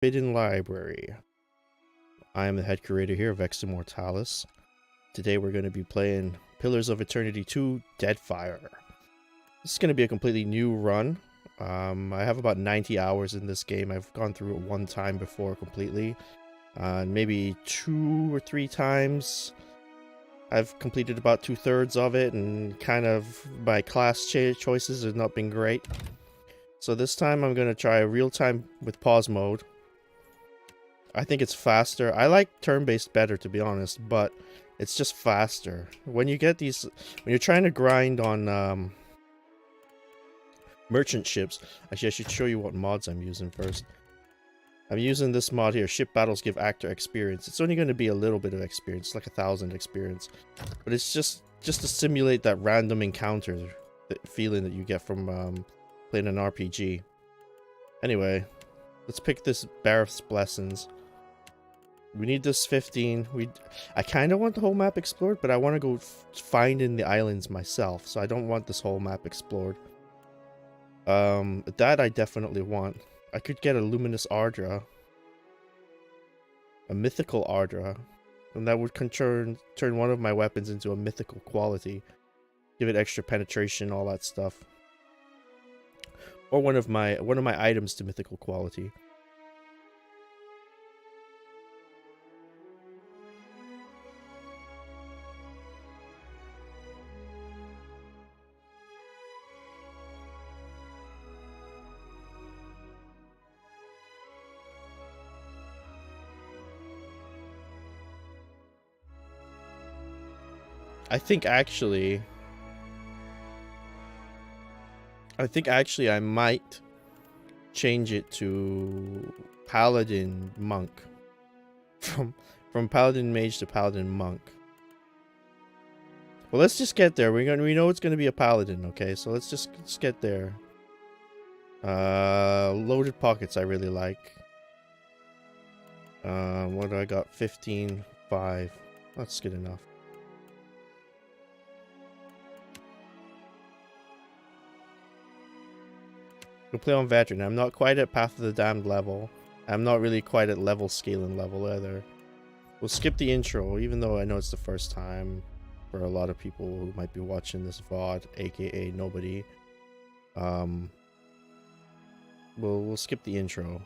Forbidden Library. I am the head curator here of Ex Immortalis. Today we're going to be playing Pillars of Eternity 2 Deadfire. This is going to be a completely new run. I have about 90 hours in this game. I've gone through it one time before completely. Maybe 2 or 3 times. I've completed about 2/3 of it, and kind of my class choices have not been great. So this time I'm going to try real-time with pause mode. I think it's faster. I like turn-based better, to be honest, but it's just faster. When you get these, when you're trying to grind on merchant ships, actually I should show you what mods I'm using first. I'm using this mod here, Ship Battles Give Actor Experience. It's only going to be a little bit of experience, like 1,000 experience. But it's just to simulate that random encounter feeling that you get from playing an RPG. Anyway, let's pick this Bareth's Blessings. We need this 15. I kind of want the whole map explored, but I want to go finding the islands myself, so I don't want this whole map explored. That I definitely want. I could get a Luminous Ardra. A Mythical Ardra. And that would turn one of my weapons into a mythical quality. Give it extra penetration, all that stuff. Or one of my items to mythical quality. I think actually I might change it to Paladin Monk. From Paladin Mage to Paladin Monk. Well, let's just get there. We know it's gonna be a Paladin, okay? So let's get there. Loaded pockets I really like. What do I got? 15.5. That's good enough. We'll play on Veteran. I'm not quite at Path of the Damned level. I'm not really quite at level scaling level either. We'll skip the intro, even though I know it's the first time for a lot of people who might be watching this VOD, aka nobody. We'll skip the intro.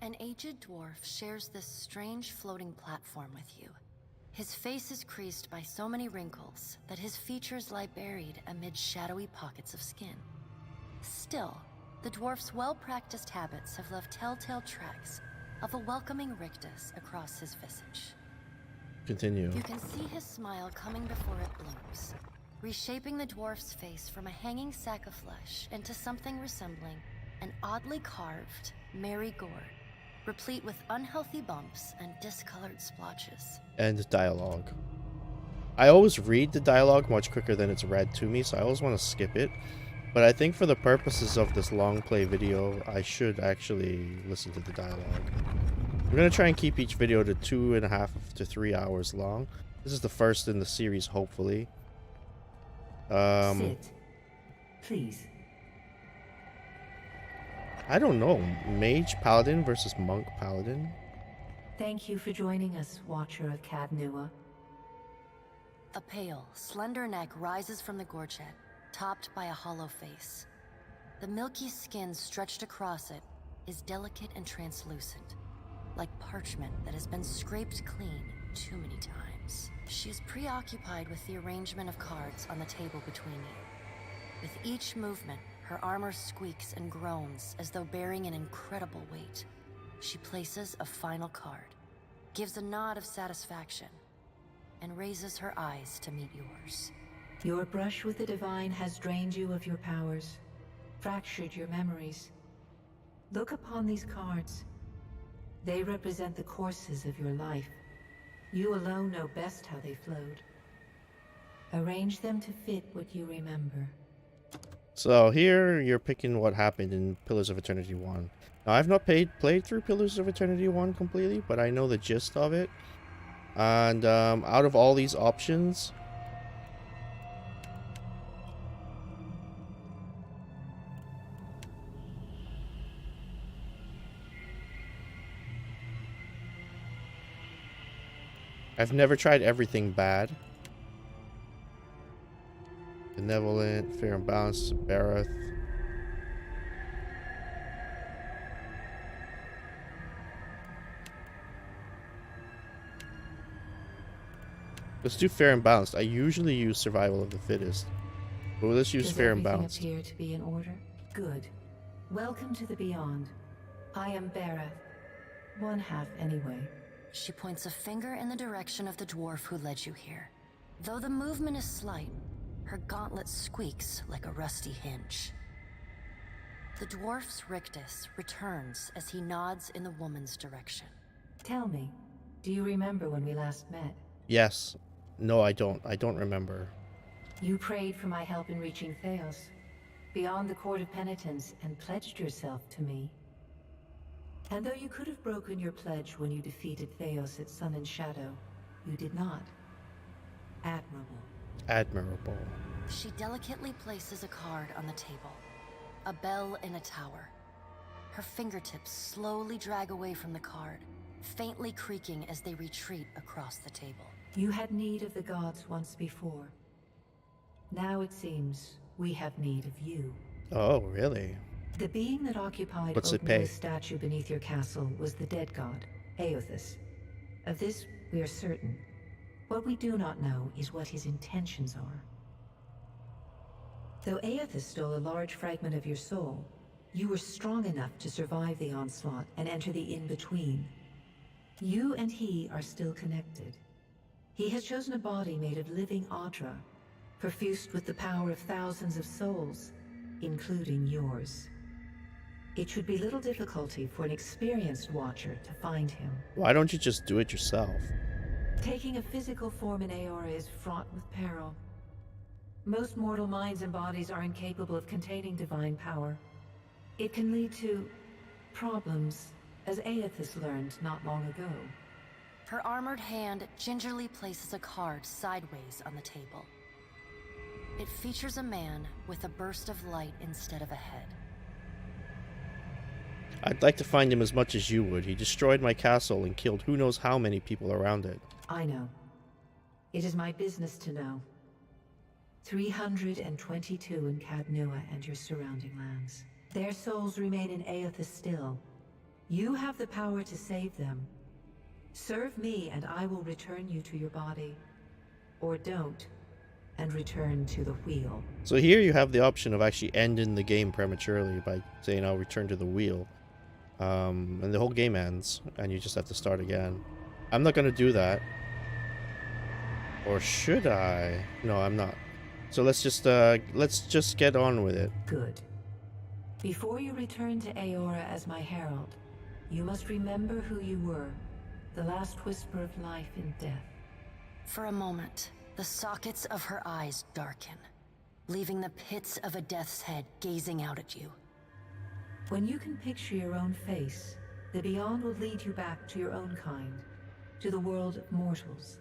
An aged dwarf shares this strange floating platform with you. His face is creased by so many wrinkles that his features lie buried amid shadowy pockets of skin. Still, the dwarf's well-practiced habits have left telltale tracks of a welcoming rictus across his visage. Continue. You can see his smile coming before it blooms, reshaping the dwarf's face from a hanging sack of flesh into something resembling an oddly carved, merry gourd, replete with unhealthy bumps and discolored splotches. And dialogue. I always read the dialogue much quicker than it's read to me, so I always want to skip it. But I think for the purposes of this long play video, I should actually listen to the dialogue. We're going to try and keep each video to 2.5 to 3 hours long. This is the first in the series, hopefully. Sit. Please. I don't know. Mage Paladin versus Monk Paladin? Thank you for joining us, Watcher of Cadnua. A pale, slender neck rises from the gorget, topped by a hollow face. The milky skin stretched across it is delicate and translucent, like parchment that has been scraped clean too many times. She is preoccupied with the arrangement of cards on the table between you. With each movement, her armor squeaks and groans as though bearing an incredible weight. She places a final card, gives a nod of satisfaction, and raises her eyes to meet yours. Your brush with the divine has drained you of your powers, fractured your memories. Look upon these cards. They represent the courses of your life. You alone know best how they flowed. Arrange them to fit what you remember. So here you're picking what happened in Pillars of Eternity 1. Now I've not played through Pillars of Eternity 1 completely, but I know the gist of it. And out of all these options, I've never tried everything bad. Benevolent, fair and balanced, Bareth. Let's do fair and balanced. I usually use survival of the fittest. But let's use fair and balanced. Does everything appear to be in order? Good. Welcome to the Beyond. I am Bareth. One half, anyway. She points a finger in the direction of the dwarf who led you here. Though the movement is slight, her gauntlet squeaks like a rusty hinge. The dwarf's rictus returns as he nods in the woman's direction. Tell me, do you remember when we last met? Yes. No, I don't. I don't remember. You prayed for my help in reaching Theos, beyond the Court of Penitence, and pledged yourself to me. And though you could have broken your pledge when you defeated Theos at Sun and Shadow, you did not. Admirable. Admirable. She delicately places a card on the table. A bell in a tower. Her fingertips slowly drag away from the card, faintly creaking as they retreat across the table. You had need of the gods once before. Now it seems we have need of you. Oh, really? The being that occupied What's it pay? Ognia's statue beneath your castle was the dead god, Aothus. Of this we are certain. What we do not know is what his intentions are. Though Aothus stole a large fragment of your soul, you were strong enough to survive the onslaught and enter the in-between. You and he are still connected. He has chosen a body made of living Audra, perfused with the power of thousands of souls, including yours. It should be little difficulty for an experienced watcher to find him. Why don't you just do it yourself? Taking a physical form in Aora is fraught with peril. Most mortal minds and bodies are incapable of containing divine power. It can lead to problems, as Aothus learned not long ago. Her armored hand gingerly places a card sideways on the table. It features a man with a burst of light instead of a head. I'd like to find him as much as you would. He destroyed my castle and killed who knows how many people around it. I know. It is my business to know. 322 in Cadnua and your surrounding lands. Their souls remain in Aothus still. You have the power to save them. Serve me and I will return you to your body. Or don't, and return to the wheel. So here you have the option of actually ending the game prematurely by saying I'll return to the wheel. And the whole game ends, and you just have to start again. I'm not going to do that. Or should I? No, I'm not. So let's just get on with it. Good. Before you return to Aora as my herald, you must remember who you were, the last whisper of life in death. For a moment, the sockets of her eyes darken, leaving the pits of a death's head gazing out at you. When you can picture your own face, the Beyond will lead you back to your own kind, to the world of mortals.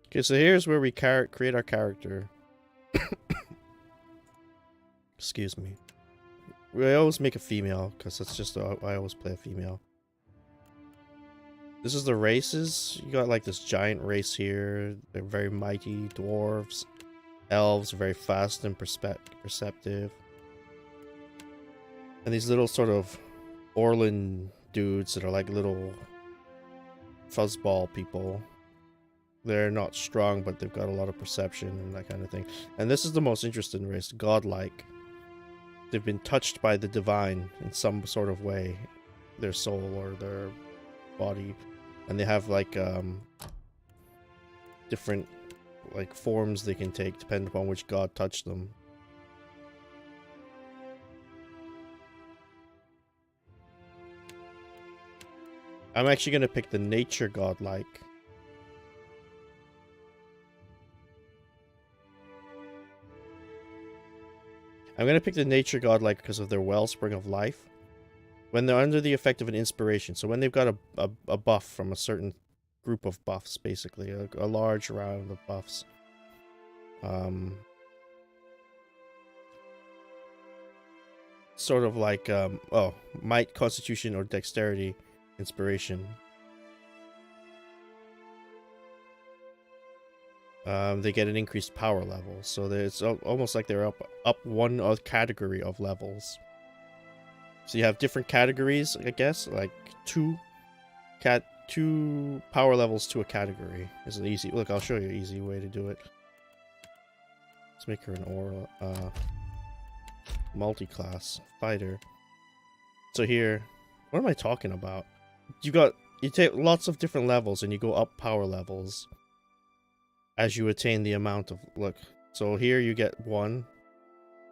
Okay, so here's where we create our character. Excuse me. We always make a female, because that's just I always play a female. This is the races. You got like this giant race here. They're very mighty. Dwarves. Elves are very fast and perceptive. And these little sort of Orlan dudes that are like little fuzzball people. They're not strong, but they've got a lot of perception and that kind of thing. And this is the most interesting race, godlike. They've been touched by the divine in some sort of way, their soul or their body, and they have like different like forms they can take depending upon which god touched them. I'm actually going to pick the nature godlike. I'm going to pick the nature godlike because of their wellspring of life. When they're under the effect of an inspiration, so when they've got a buff from a certain group of buffs, basically, a large round of buffs. Sort of like, might, constitution, or dexterity, inspiration. they get an increased power level. So it's almost like they're up one category of levels. So you have different categories, I guess, like two power levels to a category. Is an easy look. I'll show you an easy way to do it. Let's make her an aura multi-class fighter. So here, what am I talking about? You take lots of different levels and you go up power levels as you attain the amount of look. So here you get 1,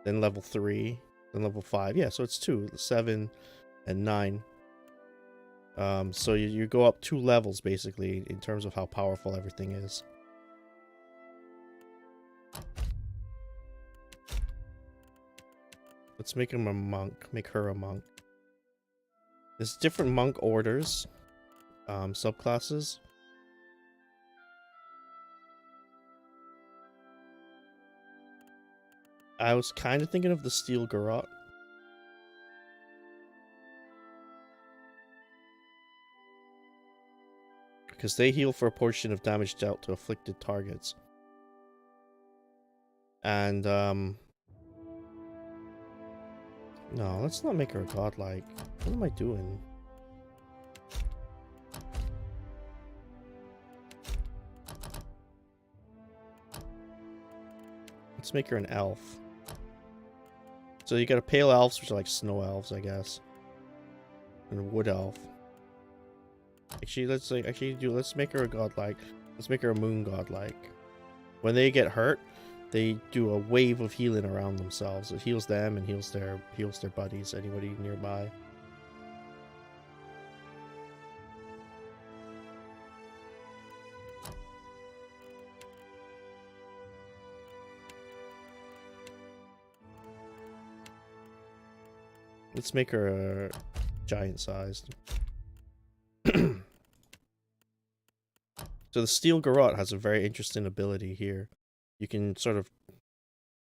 then level 3, then level 5. Yeah, so it's 2, 7, and 9. So you go up 2 levels basically in terms of how powerful everything is. Let's make him a monk. Make her a monk. There's different monk orders, subclasses. I was kind of thinking of the Steel Garrote. Because they heal for a portion of damage dealt to afflicted targets. And, no, let's not make her a godlike. What am I doing? Let's make her an elf. So you got a pale elves, which are like snow elves, I guess. And a wood elf. Actually, let's make her a godlike. Let's make her a moon godlike. When they get hurt, they do a wave of healing around themselves. It heals them and heals their buddies, anybody nearby. Let's make her giant sized. So the Steel Garrote has a very interesting ability here. You can sort of...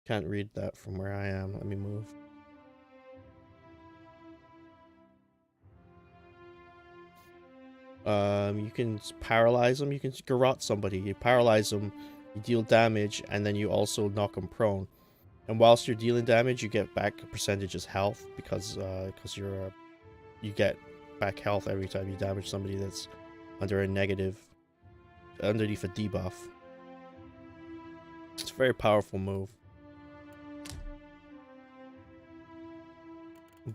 Can't read that from where I am. Let me move. You can paralyze them. You can garrote somebody. You paralyze them, you deal damage, and then you also knock them prone. And whilst you're dealing damage, you get back a percentage as health because you get back health every time you damage somebody that's under a negative, underneath a debuff. It's a very powerful move.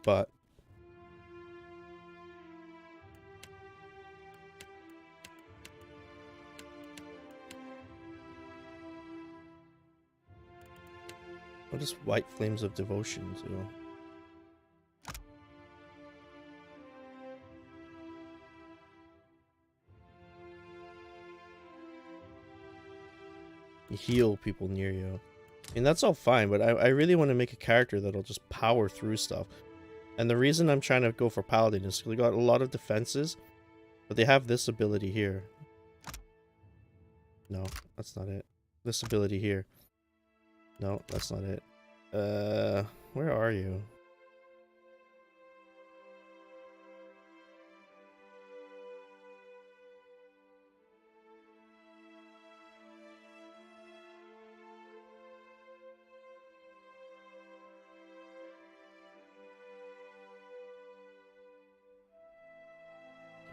But what does White Flames of Devotion do? You heal people near you. And that's all fine, but I really want to make a character that'll just power through stuff. And the reason I'm trying to go for Paladin is because they got a lot of defenses, but they have this ability here. No, that's not it. This ability here. No, that's not it. Where are you?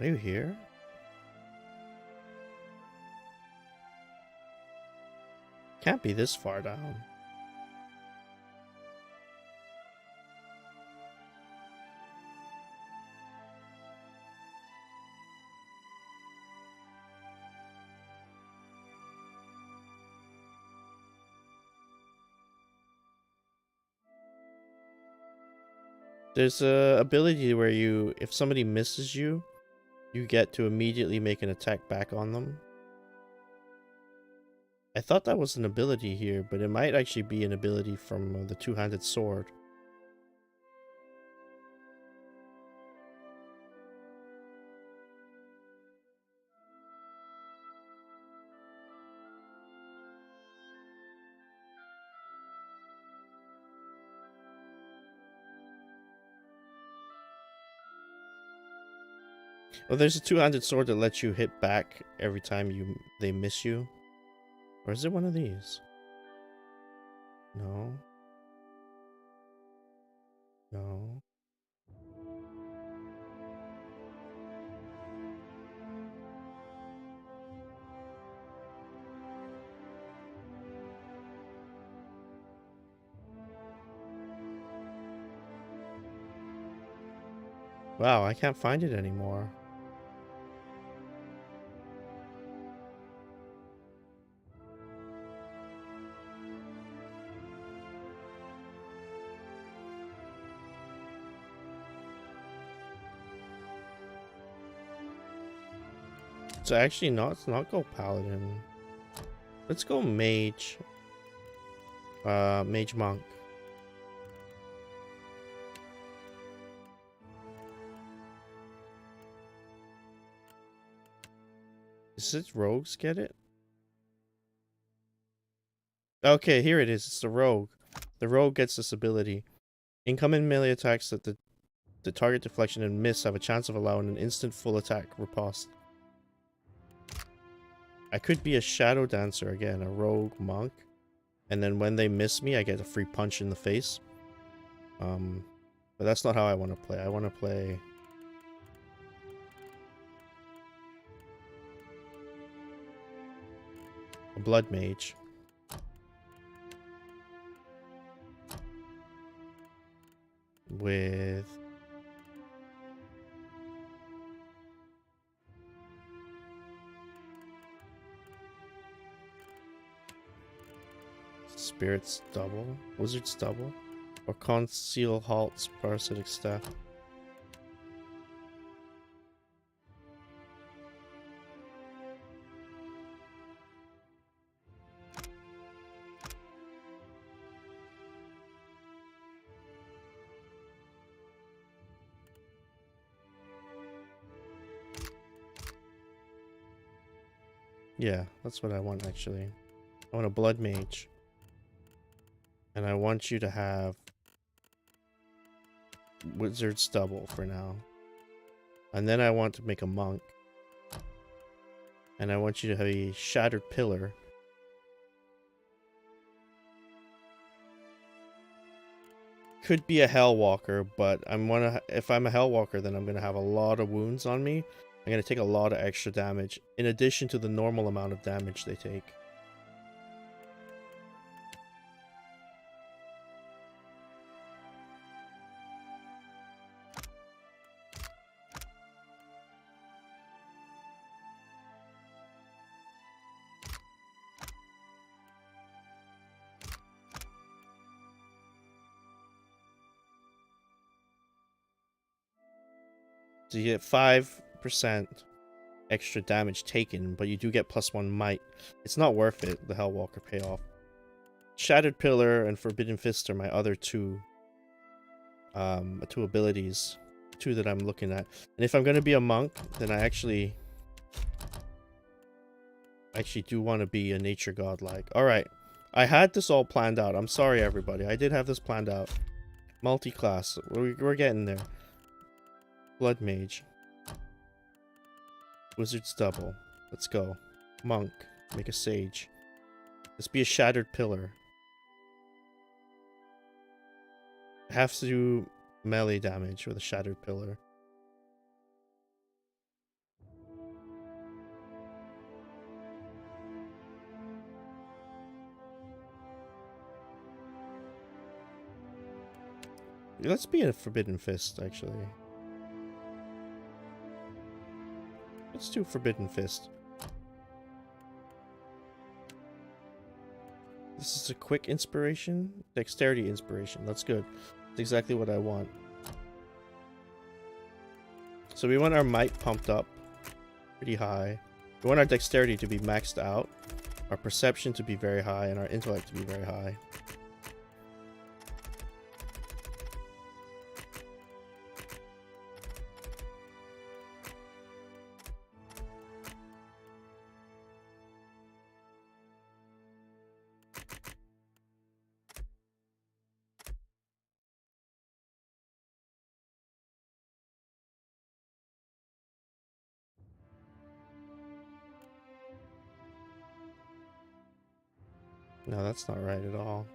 Are you here? Can't be this far down. There's a ability where if somebody misses you, you get to immediately make an attack back on them. I thought that was an ability here, but it might actually be an ability from the two-handed sword. Well, there's a two-handed sword that lets you hit back every time they miss you. Or is it one of these? No. No. Wow, I can't find it anymore. So actually let's not go paladin. Let's go mage. Mage monk. Is it rogues get it? Okay, here it is. It's the rogue. The rogue gets this ability. Incoming melee attacks that the target deflection and miss have a chance of allowing an instant full attack riposte. I could be a shadow dancer again, a rogue monk. And then when they miss me, I get a free punch in the face. But that's not how I want to play. I want to play... a Blood Mage. With... Spirit's double? Wizard's double? Or Conceal Halt's Parasitic Staff? Yeah, that's what I want actually. I want a Blood Mage. And I want you to have Wizard's double for now. And then I want to make a monk. And I want you to have a Shattered Pillar. Could be a Hellwalker, but if I'm a Hellwalker, then I'm gonna have a lot of wounds on me. I'm gonna take a lot of extra damage, in addition to the normal amount of damage they take. So you get 5% extra damage taken, but you do get +1 might. It's not worth it, the Hellwalker payoff. Shattered Pillar and Forbidden Fist are my other two abilities. Two that I'm looking at. And if I'm gonna be a monk, then I actually do want to be a nature godlike. Alright. I had this all planned out. I'm sorry everybody. I did have this planned out. Multi-class. We're getting there. Blood Mage. Wizard's double. Let's go. Monk. Make a sage. Let's be a Shattered Pillar. I have to do melee damage with a Shattered Pillar. Let's be a Forbidden Fist, actually. Let's do Forbidden Fist. This is a quick inspiration. Dexterity inspiration. That's good. That's exactly what I want. So we want our might pumped up pretty high. We want our dexterity to be maxed out. Our perception to be very high. And our intellect to be very high. No, that's not right at all.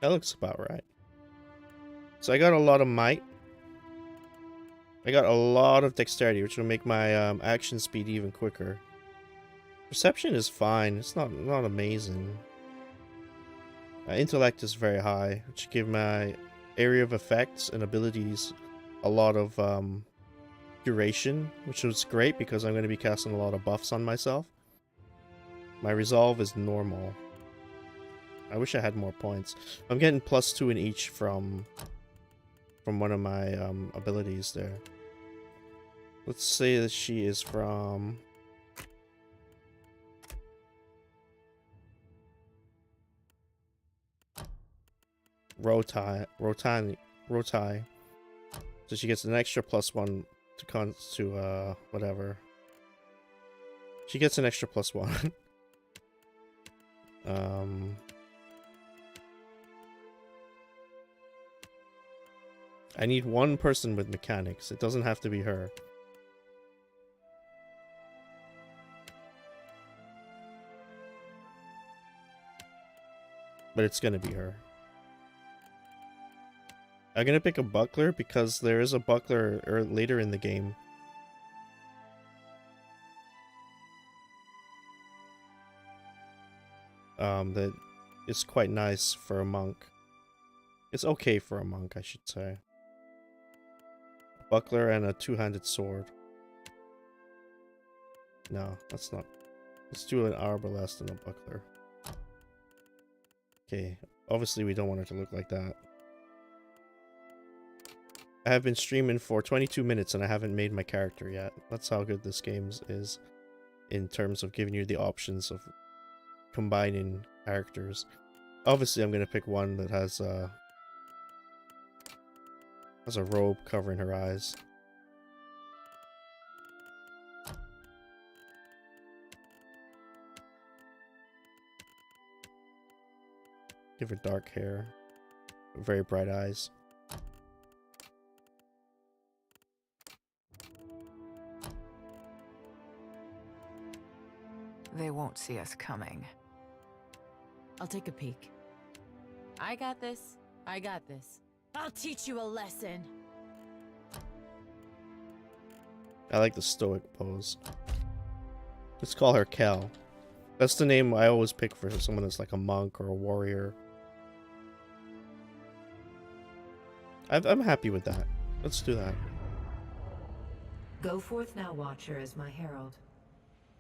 That looks about right. So I got a lot of might. I got a lot of dexterity, which will make my action speed even quicker. Perception is fine. It's not amazing. Intellect is very high, which give my area of effects and abilities a lot of duration, which was great because I'm going to be casting a lot of buffs on myself. My resolve is normal. I wish I had more points. I'm getting +2 in each from one of my abilities there. Let's say that she is from Rotai. So she gets an extra +1 to whatever. She gets an extra +1. I need one person with mechanics. It doesn't have to be her. But it's gonna be her. I'm gonna pick a buckler because there is a buckler later in the game. That is quite nice for a monk. It's okay for a monk, I should say. A buckler and a two-handed sword. No, that's not. Let's do an arbalest and a buckler. Okay, obviously we don't want it to look like that. I have been streaming for 22 minutes and I haven't made my character yet. That's how good this game is in terms of giving you the options of combining characters. Obviously I'm going to pick one that has a robe covering her eyes. Give her dark hair, very bright eyes. They won't see us coming. I'll take a peek. I got this. I got this. I'll teach you a lesson. I like the stoic pose. Let's call her Kel. That's the name I always pick for someone that's like a monk or a warrior. I'm happy with that. Let's do that. Go forth now, Watcher, as my herald.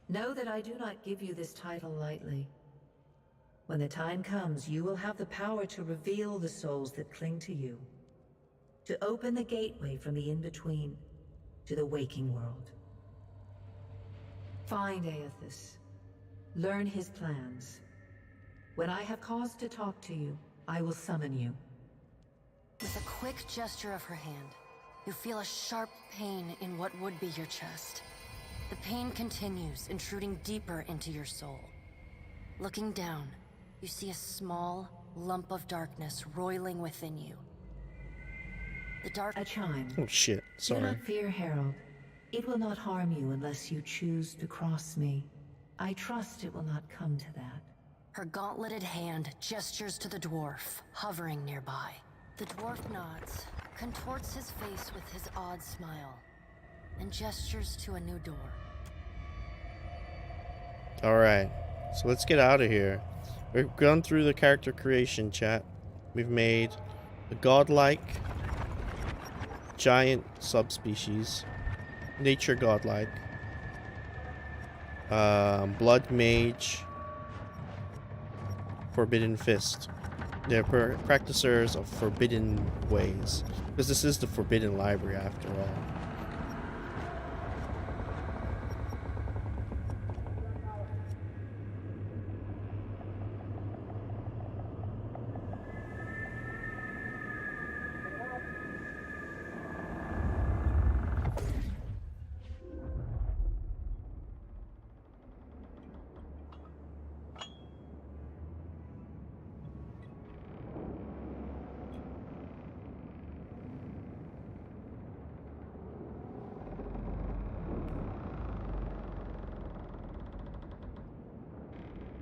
Know that I do not give you this title lightly. When the time comes, you will have the power to reveal the souls that cling to you, to open the gateway from the in-between to the waking world. Find Aethys. Learn his plans. When I have cause to talk to you, I will summon you. With a quick gesture of her hand, you feel a sharp pain in what would be your chest. The pain continues, intruding deeper into your soul. Looking down, you see a small lump of darkness roiling within you. A chime. Oh shit, Do sorry. not fear, Herald. It will not harm you unless you choose to cross me. I trust it will not come to that. Her gauntleted hand gestures to the dwarf, hovering nearby. The dwarf nods, contorts his face with his odd smile, and gestures to a new door. Alright, so let's get out of here. We've gone through the character creation, chat. We've made a godlike giant subspecies, nature godlike, blood mage, forbidden fist. They're practicers of forbidden ways, because this is the forbidden library after all.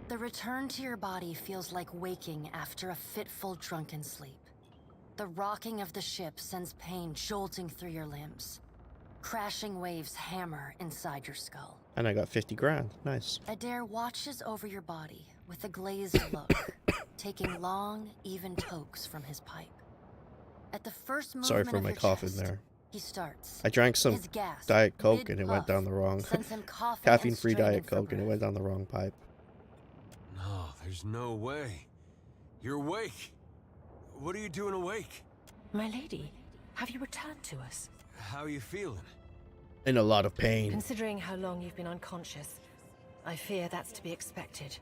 The return to your body feels like waking after a fitful drunken sleep. The rocking of the ship sends pain jolting through your limbs. Crashing waves hammer inside your skull. And I got 50 grand. Nice. Adair watches over your body with a glazed look, taking long, even tokes from his pipe. At the first movement Sorry for of my your coughing chest, there. he starts. I drank some His gasp, Diet Coke and it went mid-puff, down the wrong. sends him coughing and Caffeine-free straining Diet for Coke and it breath. went down the wrong pipe. No, there's no way. You're awake. What are you doing awake? My lady, have you returned to us? How are you feeling? In a lot of pain. Considering how long you've been unconscious, I fear that's to be expected.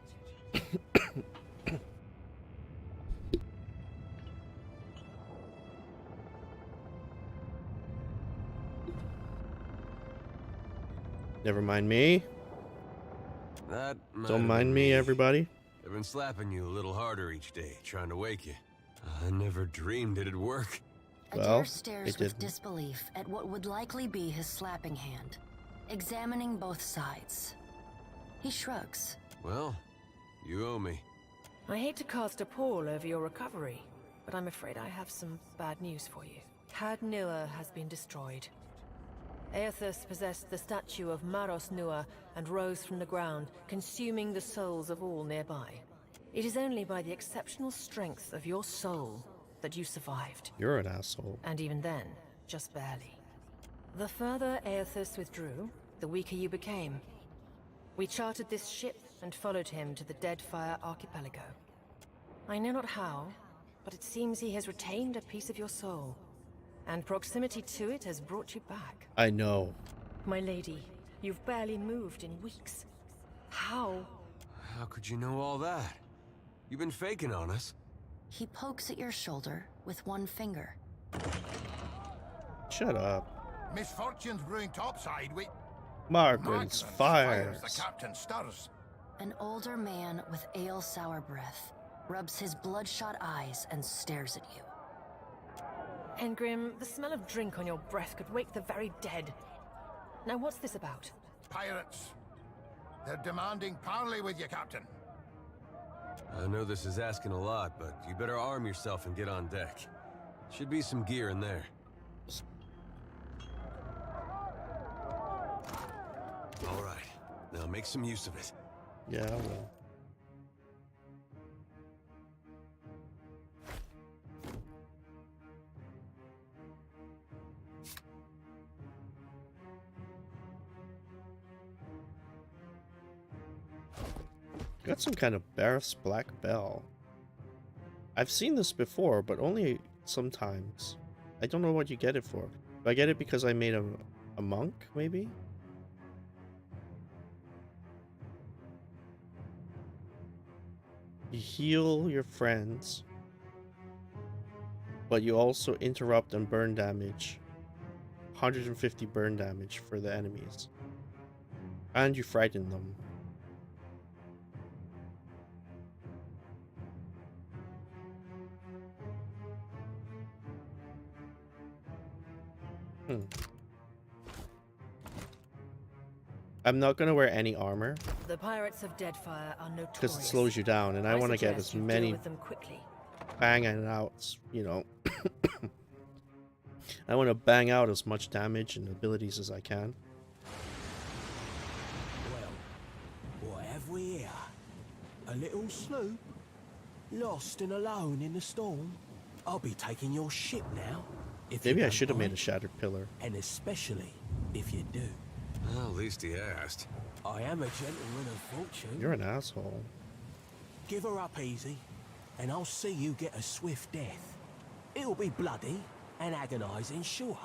Never mind me. That might Don't have mind been me, everybody. I've been slapping you a little harder each day, trying to wake you. I never dreamed it'd work. Adair Well, stares it with didn't. disbelief at what would likely be his slapping hand, examining both sides. He shrugs. Well, you owe me. I hate to cast a pall over your recovery, but I'm afraid I have some bad news for you. Had Nua has been destroyed. Aethus possessed the statue of Maros Nua and rose from the ground, consuming the souls of all nearby. It is only by the exceptional strength of your soul that you survived. You're an asshole. And even then, just barely. The further Aethus withdrew, the weaker you became. We chartered this ship and followed him to the Deadfire Archipelago. I know not how, but it seems he has retained a piece of your soul, and proximity to it has brought you back. I know. My lady, you've barely moved in weeks. How? How could you know all that? You've been faking on us. He pokes at your shoulder with one finger. Shut up. Misfortune's brewing topside. Margaret's fires. The captain stirs. An older man with ale sour breath rubs his bloodshot eyes and stares at you. Engrim, the smell of drink on your breath could wake the very dead. Now what's this about? Pirates. They're demanding parley with you, Captain. I know this is asking a lot, but you better arm yourself and get on deck. Should be some gear in there. All right, now make some use of it. Yeah, I will. Got some kind of Bareth's Black Bell. I've seen this before, but only sometimes. I don't know what you get it for. Do I get it because I made a monk, maybe? You heal your friends, but you also interrupt and burn damage. 150 burn damage for the enemies. And you frighten them. I'm not gonna wear any armor The pirates of Deadfire are notorious. because it slows you down, and I want to get suggest as you deal many with them quickly. banging out, you know. I want to bang out as much damage and abilities as I can. Well, what have we here? A little sloop? Lost and alone in the storm? I'll be taking your ship now. If you Maybe I don't should have made a mind, shattered pillar. and especially if you do. Well, at least he asked. I am a gentleman of fortune. You're an asshole. Give her up easy, and I'll see you get a swift death. It'll be bloody and agonizing, sure.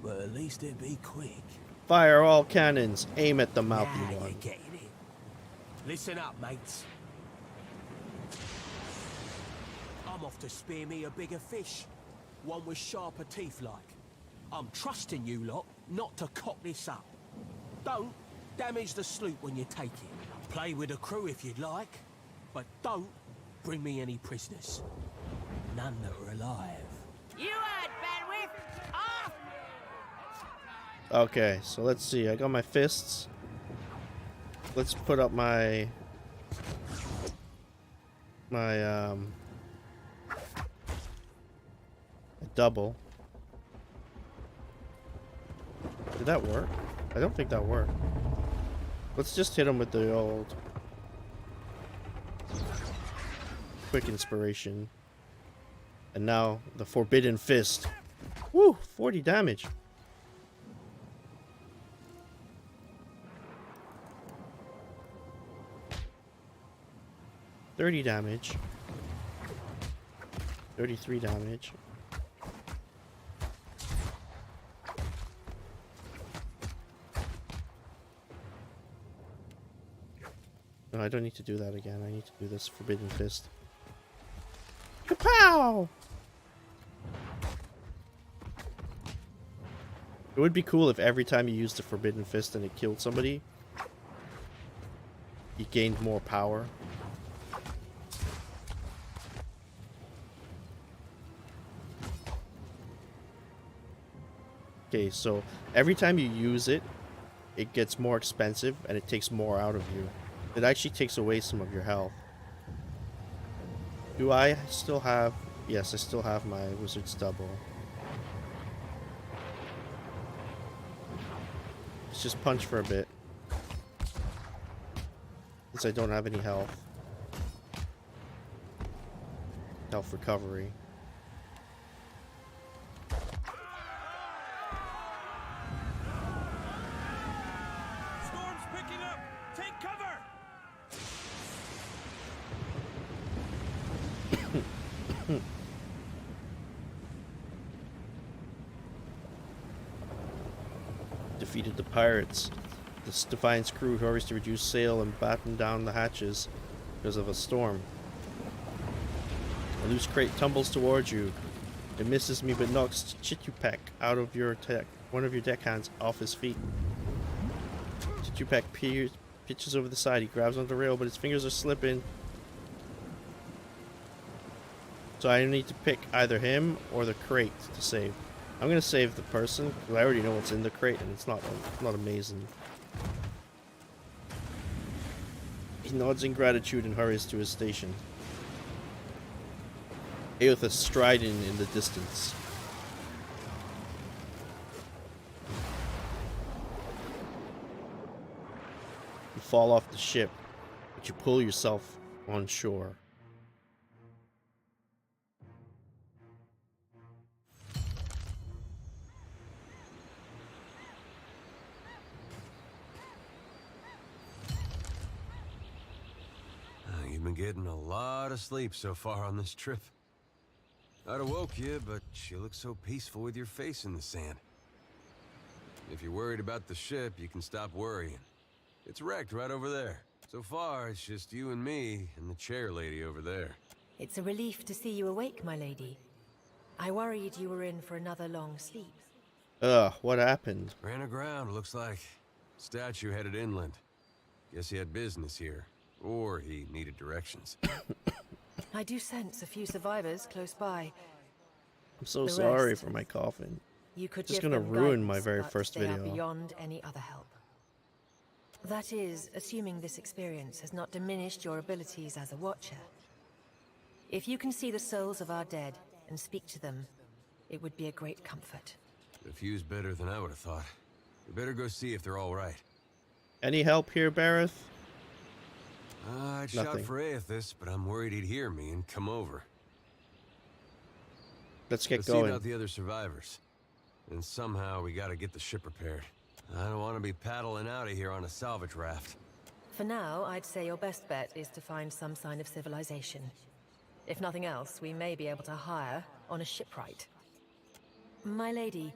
But at least it'll be quick. Fire all cannons. Aim at the mouthy Now you're one. getting it. Listen up, mates. I'm off to spear me a bigger fish. One with sharper teeth like. I'm trusting you lot not to cock this up. Don't damage the sloop when you take it. Play with the crew if you'd like, but don't bring me any prisoners. None that are alive. You heard, bandwidth! Off! Okay, so let's see. I got my fists. Let's put up my my double. Did that work? I don't think that worked. Let's just hit him with the old quick inspiration. And now the Forbidden Fist. Woo! 40 damage. $30 damage. 33 damage. No, I don't need to do that again. I need to do this Forbidden Fist. Kapow! It would be cool if every time you used the Forbidden Fist and it killed somebody, you gained more power. Okay, so every time you use it, it gets more expensive and it takes more out of you. It actually takes away some of your health. Do I still have... Yes, I still have my Wizard's Double. Let's just punch for a bit. Since I don't have any health. Health recovery. Storm's picking up! Take cover! Defeated the pirates. The Defiance crew hurries to reduce sail and batten down the hatches because of a storm. A loose crate tumbles towards you. It misses me but knocks Chitupek out of your one of your deckhands off his feet. Chitupek pitches over the side. He grabs onto the rail, but his fingers are slipping. So I need to pick either him or the crate to save. I'm gonna save the person because I already know what's in the crate and it's not amazing. He nods in gratitude and hurries to his station. Aothas striding in the distance. You fall off the ship, but you pull yourself on shore. You've been getting a lot of sleep so far on this trip. I'd have woke you, but you look so peaceful with your face in the sand. If you're worried about the ship, you can stop worrying. It's wrecked right over there. So far, it's just you and me and the chair lady over there. It's a relief to see you awake, my lady. I worried you were in for another long sleep. What happened? Ran aground, looks like. Statue headed inland. Guess he had business here. Or he needed directions. I do sense a few survivors close by. I'm so The sorry rest. for my coffin. You could Just give gonna them ruin my guidance, very but first they are video. beyond any other help. That is, assuming this experience has not diminished your abilities as a watcher. If you can see the souls of our dead and speak to them, it would be a great comfort. The view's better than I would have thought. We better go see if they're all right. Any help here, Bareth? I'd shout Nothing. for Aothas, but I'm worried he'd hear me and come over. Let's get Let's see going. about the other survivors. And somehow we gotta get the ship repaired. I don't want to be paddling out of here on a salvage raft. For now, I'd say your best bet is to find some sign of civilization. If nothing else, we may be able to hire on a shipwright. My lady,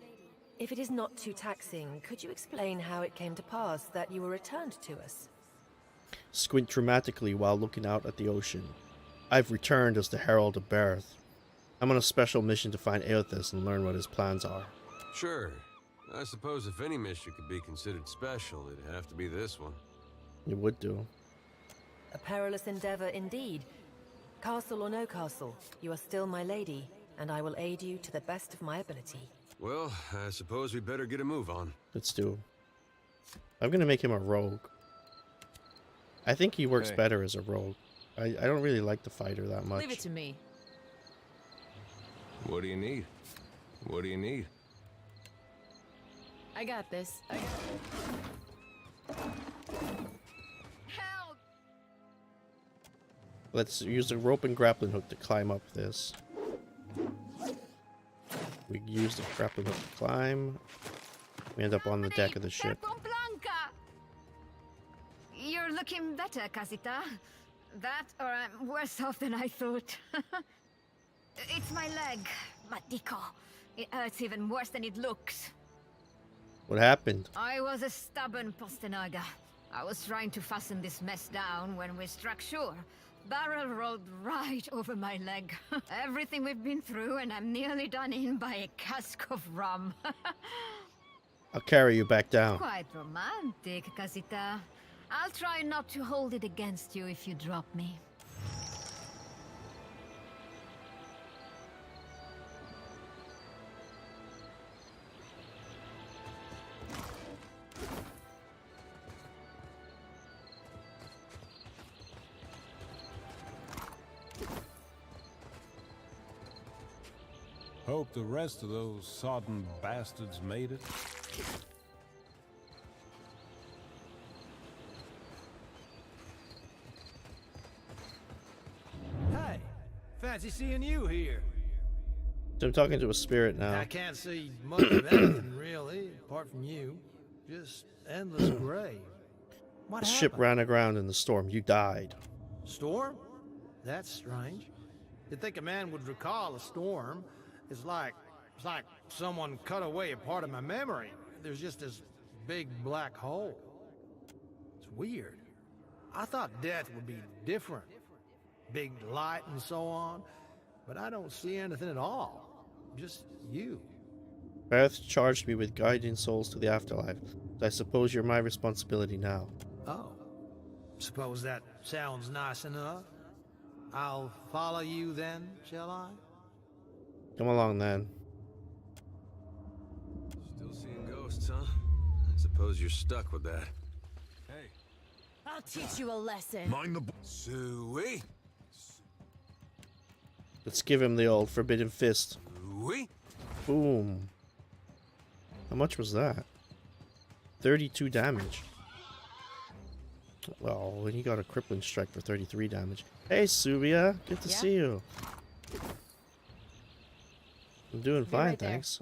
if it is not too taxing, could you explain how it came to pass that you were returned to us? Squint dramatically while looking out at the ocean. I've returned as the Herald of Bareth. I'm on a special mission to find Aothas and learn what his plans are. Sure. I suppose if any mission could be considered special, it'd have to be this one. It would do. A perilous endeavor indeed. Castle or no castle, you are still my lady, and I will aid you to the best of my ability. Well, I suppose we better get a move on. Let's do. I'm gonna make him a rogue. I think he works Hey. better as a rogue. I don't really like the fighter that much. Leave it to me. What do you need? What do you need? I got this. Help! Let's use a rope and grappling hook to climb up this. We use the grappling hook to climb. We end up on the deck of the ship. You're looking better, Casita. That, or I'm worse off than I thought. It's my leg, Matico. It hurts even worse than it looks. What happened? I was a stubborn Postenaga. I was trying to fasten this mess down when we struck shore. Barrel rolled right over my leg. Everything we've been through, and I'm nearly done in by a cask of rum. I'll carry you back down. Quite romantic, Casita. I'll try not to hold it against you if you drop me. Hope the rest of those sodden bastards made it. Hey, fancy seeing you here. So I'm talking to a spirit now. I can't see much of anything really, apart from you. Just endless gray. What The ship happened? ran aground in the storm. You died. Storm? That's strange. You'd think a man would recall a storm. It's like someone cut away a part of my memory. There's just this big black hole. It's weird. I thought death would be different. Big light and so on. But I don't see anything at all. Just you. Earth charged me with guiding souls to the afterlife. I suppose you're my responsibility now. Oh. Suppose that sounds nice enough. I'll follow you then, shall I? Come along then. Still seeing ghosts, huh? I suppose you're stuck with that. Hey, I'll teach you a lesson. Mind the... Suey? Let's give him the old forbidden fist. Suey? Boom. How much was that? 32 damage. Well, he got a crippling strike for 33 damage. Hey, Subia. Good to see you. I'm doing fine, right there. thanks.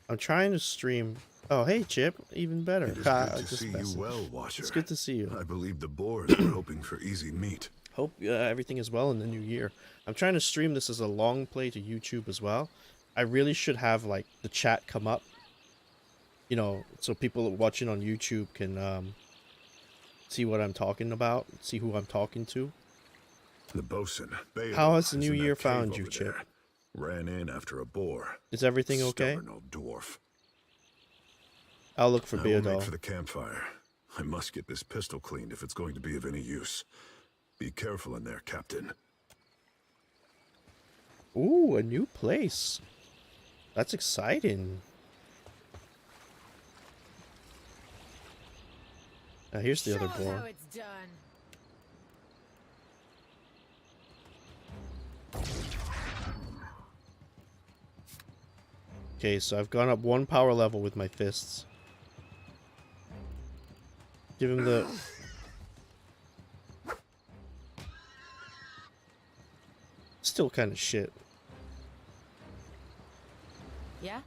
I'm trying to stream. Oh, hey, Chip. Even better. It is Ha, good to just see you messing. well, Watcher. It's good to see you. I believe the Boars were hoping for easy meat. Hope everything is well in the new year. I'm trying to stream this as a long play to YouTube as well. I really should have like the chat come up, you know, so people watching on YouTube can see what I'm talking about, see who I'm talking to. The bosun, Bale, How has the is new in that year cave found you, over Chip? there. Ran in after a boar. Is everything okay? Stubborn old dwarf. I'll look for I will make Beardall. for the campfire. I must get this pistol cleaned if it's going to be of any use. Be careful in there, Captain. Ooh, a new place. That's exciting. Now here's the other Show boar. how it's done. Okay, so I've gone up one power level with my fists. Give him the... Still kind of shit. Yeah?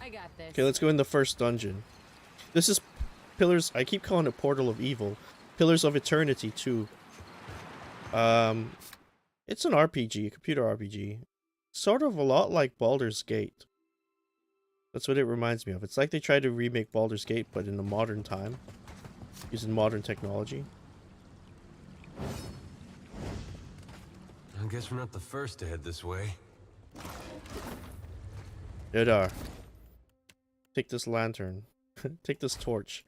I got this. Okay, let's go in the first dungeon. This is Pillars... I keep calling it Portal of Evil. Pillars of Eternity 2. It's an RPG, a computer RPG. Sort of a lot like Baldur's Gate. That's what it reminds me of. It's like they tried to remake Baldur's Gate, but in a modern time. Using modern technology. I guess we're not the first to head this way. Yodar. Take this lantern. Take this torch.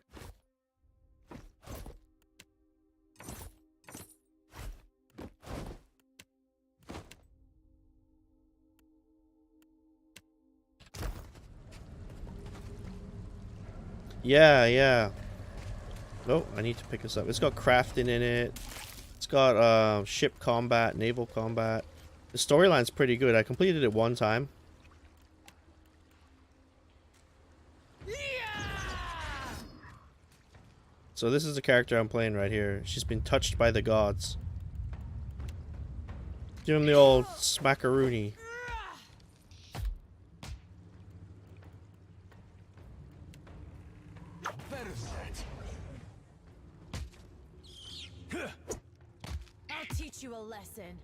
Yeah. Oh, I need to pick this up. It's got crafting in it. It's got ship combat, naval combat. The storyline's pretty good. I completed it one time. So this is the character I'm playing right here. She's been touched by the gods. Give him the old smackaroony. I'll teach you a lesson.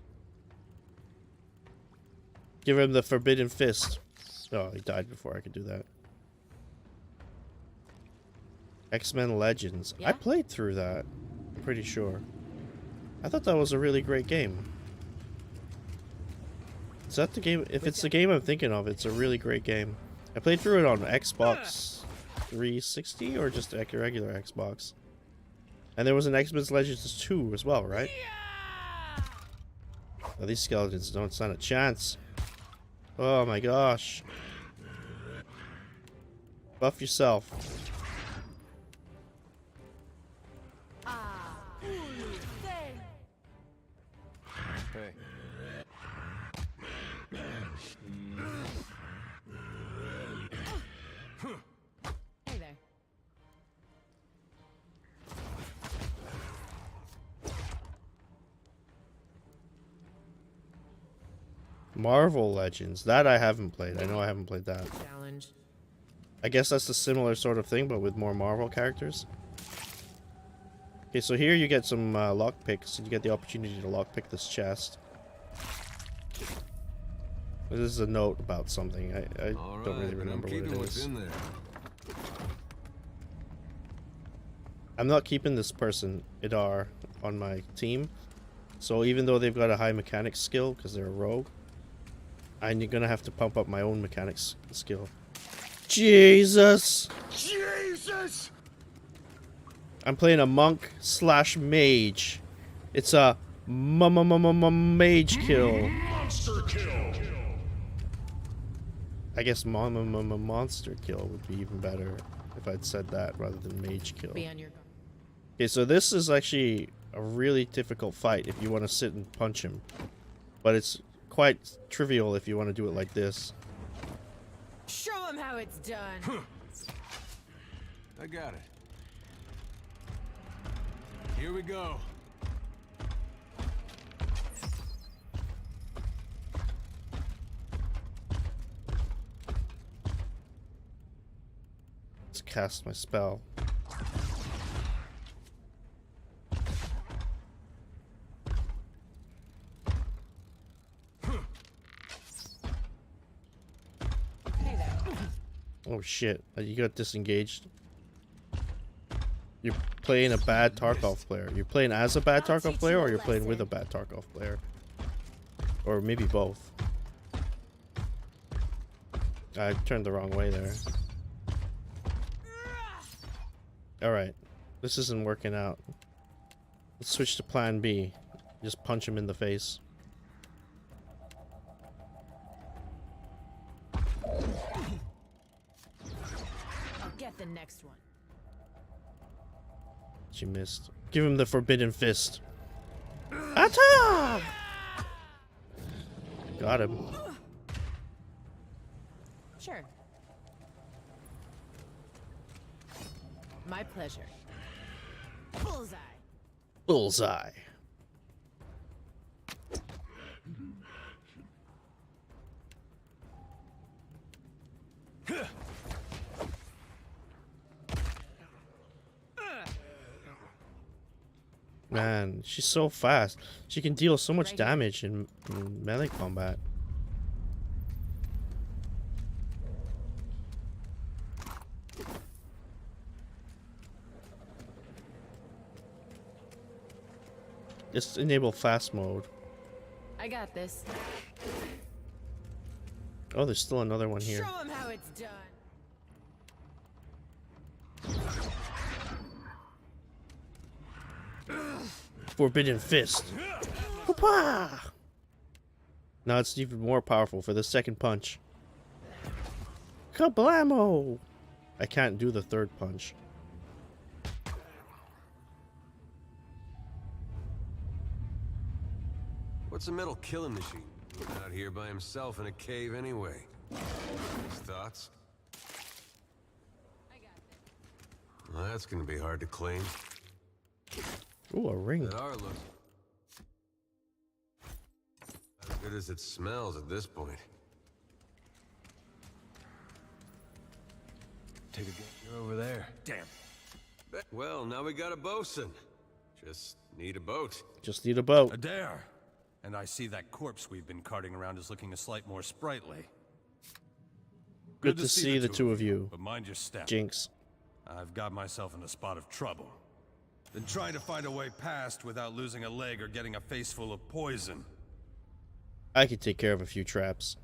Give him the forbidden fist. Oh, he died before I could do that. X-Men Legends. Yeah? I played through that. I'm pretty sure. I thought that was a really great game. Is that the game? If it's the game I'm thinking of, it's a really great game. I played through it on Xbox 360 or just a regular Xbox. And there was an X-Men Legends 2 as well, right? Oh, these skeletons don't stand a chance. Oh my gosh. Buff yourself. Hey. Hey there. Marvel Legends. That I haven't played. I know I haven't played that. Challenge. I guess that's the similar sort of thing, but with more Marvel characters. Okay, so here you get some lockpicks, and you get the opportunity to lockpick this chest. This is a note about something. I don't really remember what it is. In there. I'm not keeping this person, Idar, on my team. So even though they've got a high mechanics skill, because they're a rogue, I'm gonna have to pump up my own mechanics skill. Jesus! Jesus! I'm playing a monk slash mage. It's a mage kill. Monster kill! I guess monster kill would be even better if I'd said that rather than mage kill. Be on your guard. Okay, so this is actually a really difficult fight if you want to sit and punch him. But it's quite trivial if you want to do it like this. Show him how it's done. I got it. Here we go. Let's cast my spell. Oh shit, you got disengaged. You're playing a bad Tarkov player. You're playing as a bad Tarkov player, or you're playing with a bad Tarkov player. Or maybe both. I turned the wrong way there. Alright. This isn't working out. Let's switch to plan B. Just punch him in the face. I'll get the next one. She missed. Give him the forbidden fist. Attack! Got him. Sure. My pleasure. Bullseye. Bullseye. Man, she's so fast. She can deal so much damage in melee combat. Just enable fast mode. I got this. Oh, there's still another one here. Show him how it's done. Forbidden fist. Poopa! Now it's even more powerful for the second punch. Kablamo! I can't do the third punch. What's a metal killing machine? Out here by himself in a cave anyway. His thoughts? Well, that's gonna be hard to clean. Ooh, a ring. That R looks as good as it smells at this point. Take a guess. You're over there. Damn. Well, now we got a bosun. Just need a boat. Just need a boat. Adair. And I see that corpse we've been carting around is looking a slight more sprightly. Good to see the two of you. But mind your step. Jinx. I've got myself in a spot of trouble. Been trying to find a way past without losing a leg or getting a face full of poison. I could take care of a few traps.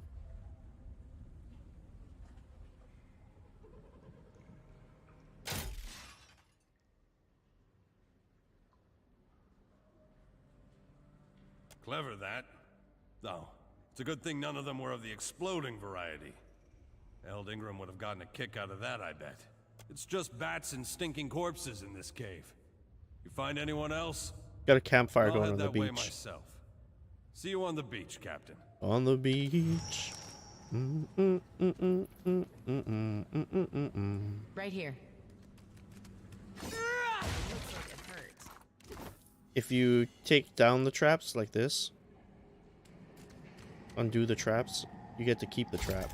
Clever, that. Though, it's a good thing none of them were of the exploding variety. Eld Ingram would have gotten a kick out of that, I bet. It's just bats and stinking corpses in this cave. You find anyone else? Got a campfire I'll going head on the that way beach. myself. See you on the beach, Captain. On the beach. Right here. If you take down the traps like this, undo the traps, you get to keep the trap.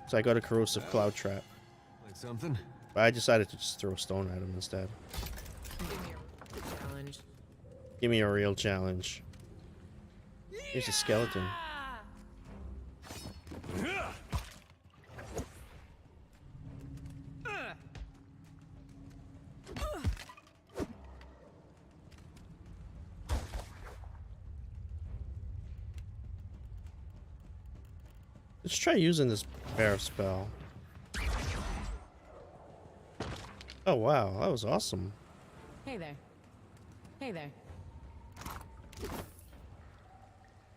So I got a corrosive cloud trap. Like something? But I decided to just throw stone at him instead. Challenge. Give me a real challenge. Here's a skeleton. Let's try using this bear spell. Oh wow, that was awesome. Hey there. Hey there.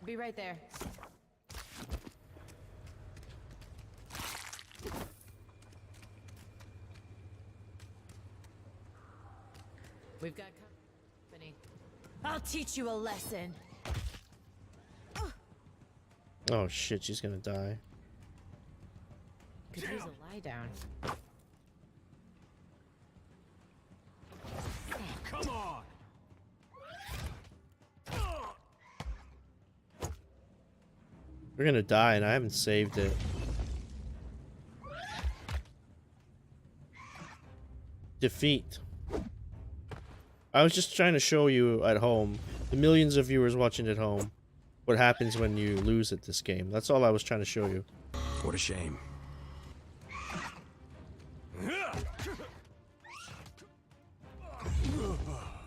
Be right there. We've got company. I'll teach you a lesson. Oh shit, she's gonna die. Could use a lie down. Come on! We're gonna die and I haven't saved it. Defeat. I was just trying to show you at home, the millions of viewers watching at home, what happens when you lose at this game. That's all I was trying to show you. What a shame.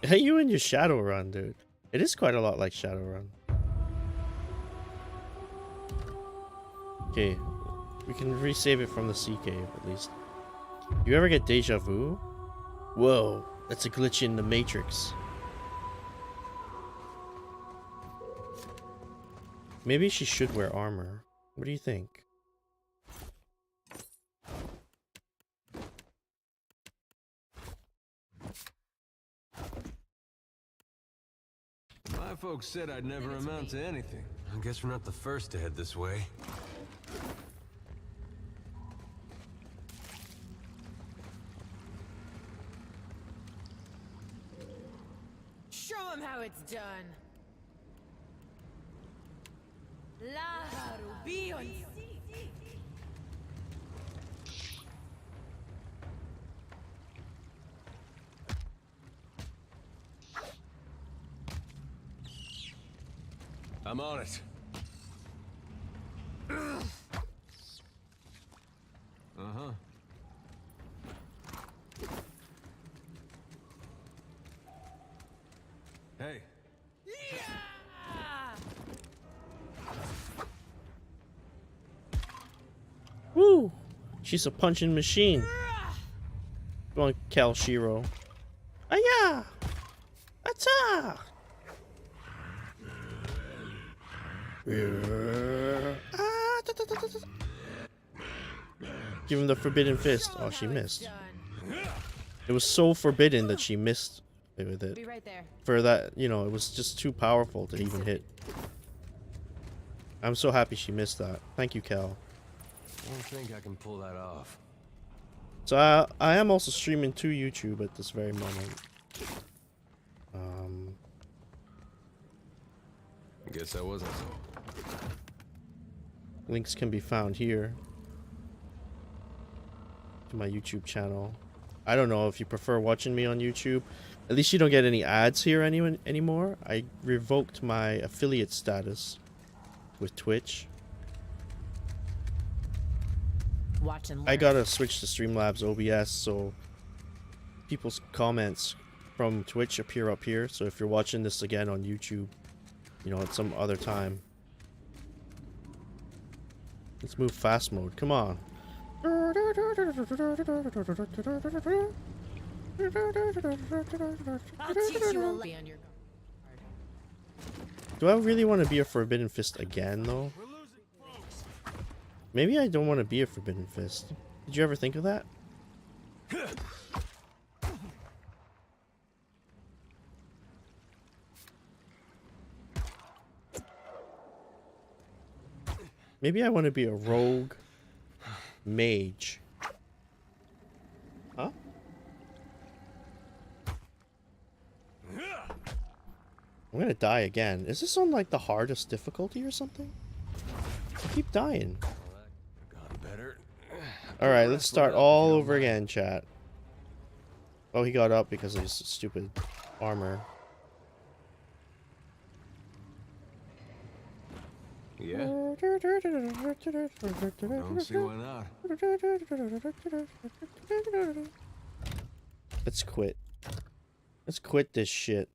Hey, you and your Shadowrun, dude. It is quite a lot like Shadowrun. Okay, we can resave it from the sea cave at least. You ever get deja vu? Whoa, that's a glitch in the Matrix. Maybe she should wear armor. What do you think? My folks said I'd never amount to anything. I guess we're not the first to head this way. Show them how it's done. La Rubion. I'm on it. Uh-huh. Hey. Woo! She's a punching machine. Go on, Kalshiro. Aya! Atta! Give him the forbidden fist. Oh, she missed. It was so forbidden that she missed play with it. Be right there. For that, you know, it was just too powerful to even hit. I'm so happy she missed that. Thank you, Cal. I don't think I can pull that off. So I am also streaming to YouTube at this very moment. I guess that wasn't so. Links can be found here to my YouTube channel. I don't know if you prefer watching me on YouTube. At least you don't get any ads here anymore. I revoked my affiliate status with Twitch. Watch and learn. I gotta switch to Streamlabs OBS so people's comments from Twitch appear up here. So if you're watching this again on YouTube, you know, at some other time. Let's move fast mode. Come on. I'll teach you a lesson. Do I really want to be a Forbidden Fist again, though? Maybe I don't want to be a Forbidden Fist. Did you ever think of that? Maybe I want to be a rogue mage. Huh? I'm gonna die again. Is this on like the hardest difficulty or something? I keep dying. Alright, let's start all over again, chat. Oh, he got up because of his stupid armor. Yeah? Don't see why not. Let's quit. Let's quit this shit.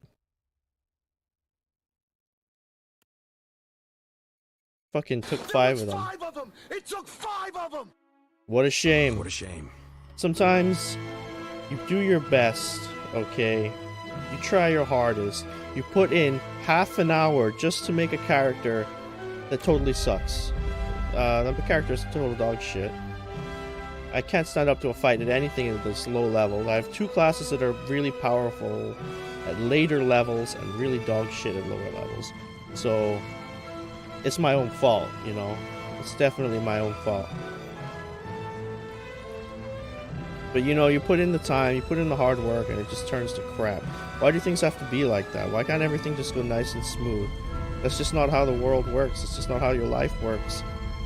Fucking took 5 of them. 5 of them! It took 5 of them! What a shame. What a shame. Sometimes you do your best, okay? You try your hardest. You put in half an hour just to make a character that totally sucks. The character is total dog shit. I can't stand up to a fight at anything at this low level. I have 2 classes that are really powerful at later levels and really dog shit at lower levels. So it's my own fault, you know? It's definitely my own fault. But you know, you put in the time, you put in the hard work, and it just turns to crap. Why do things have to be like that? Why can't everything just go nice and smooth? That's just not how the world works. It's just not how your life works.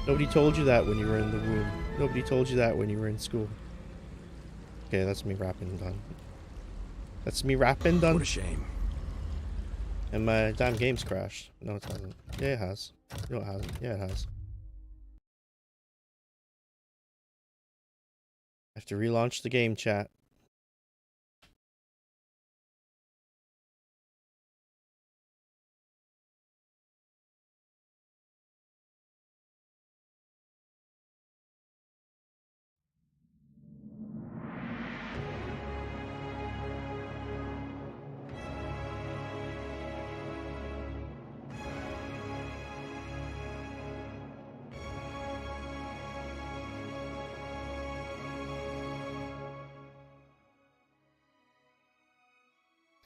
Nobody told you that when you were in the womb. Nobody told you that when you were in school. Okay, that's me rapping done. That's me rapping done. What a shame. And my damn game's crashed. No, it hasn't. Yeah, it has. No, it hasn't. Yeah, it has. I have to relaunch the game, chat.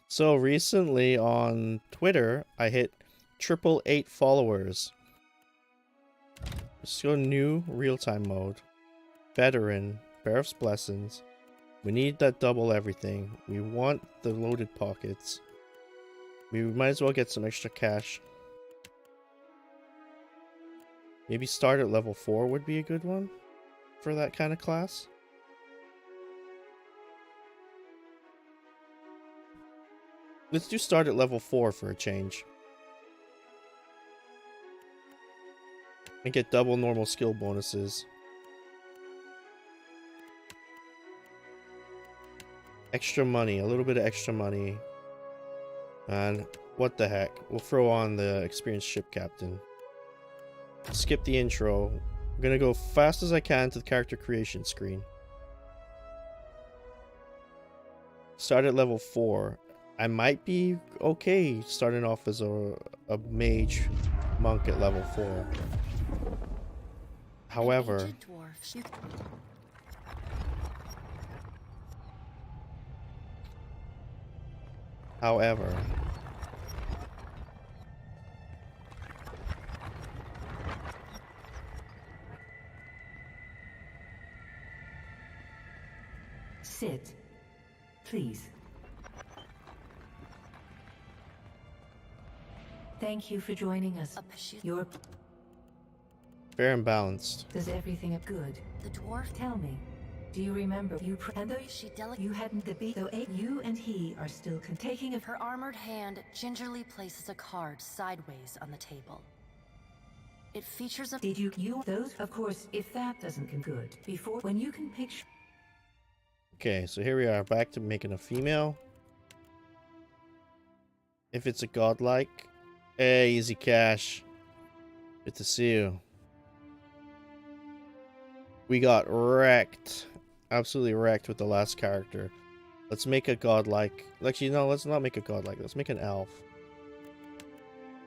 So recently on Twitter, I hit 888 followers. Let's go new real-time mode. Veteran, Barrett's Blessings. We need that double everything. We want the loaded pockets. We might as well get some extra cash. Maybe start at level 4 would be a good one for that kind of class. Let's do start at level 4 for a change. And get double normal skill bonuses. Extra money, a little bit of extra money. And what the heck, we'll throw on the experienced ship captain. Skip the intro. I'm gonna go fast as I can to the character creation screen. Start at level 4. I might be okay starting off as a mage monk at level 4. However, However, Sit. Please. Thank you for joining us. Your fair and balanced. Does everything good? The dwarf. Tell me. Do you remember and though you hadn't the beat, though you and he are still taking of Her armored hand gingerly places a card sideways on the table. It features a. Did you those? Of course, if that doesn't come good. Before when you can picture. Okay, so here we are, back to making a female. If it's a godlike. Hey, Easy Cash. Good to see you. We got wrecked. Absolutely wrecked with the last character. Let's make a godlike. Actually, no, let's not make a godlike. Let's make an elf.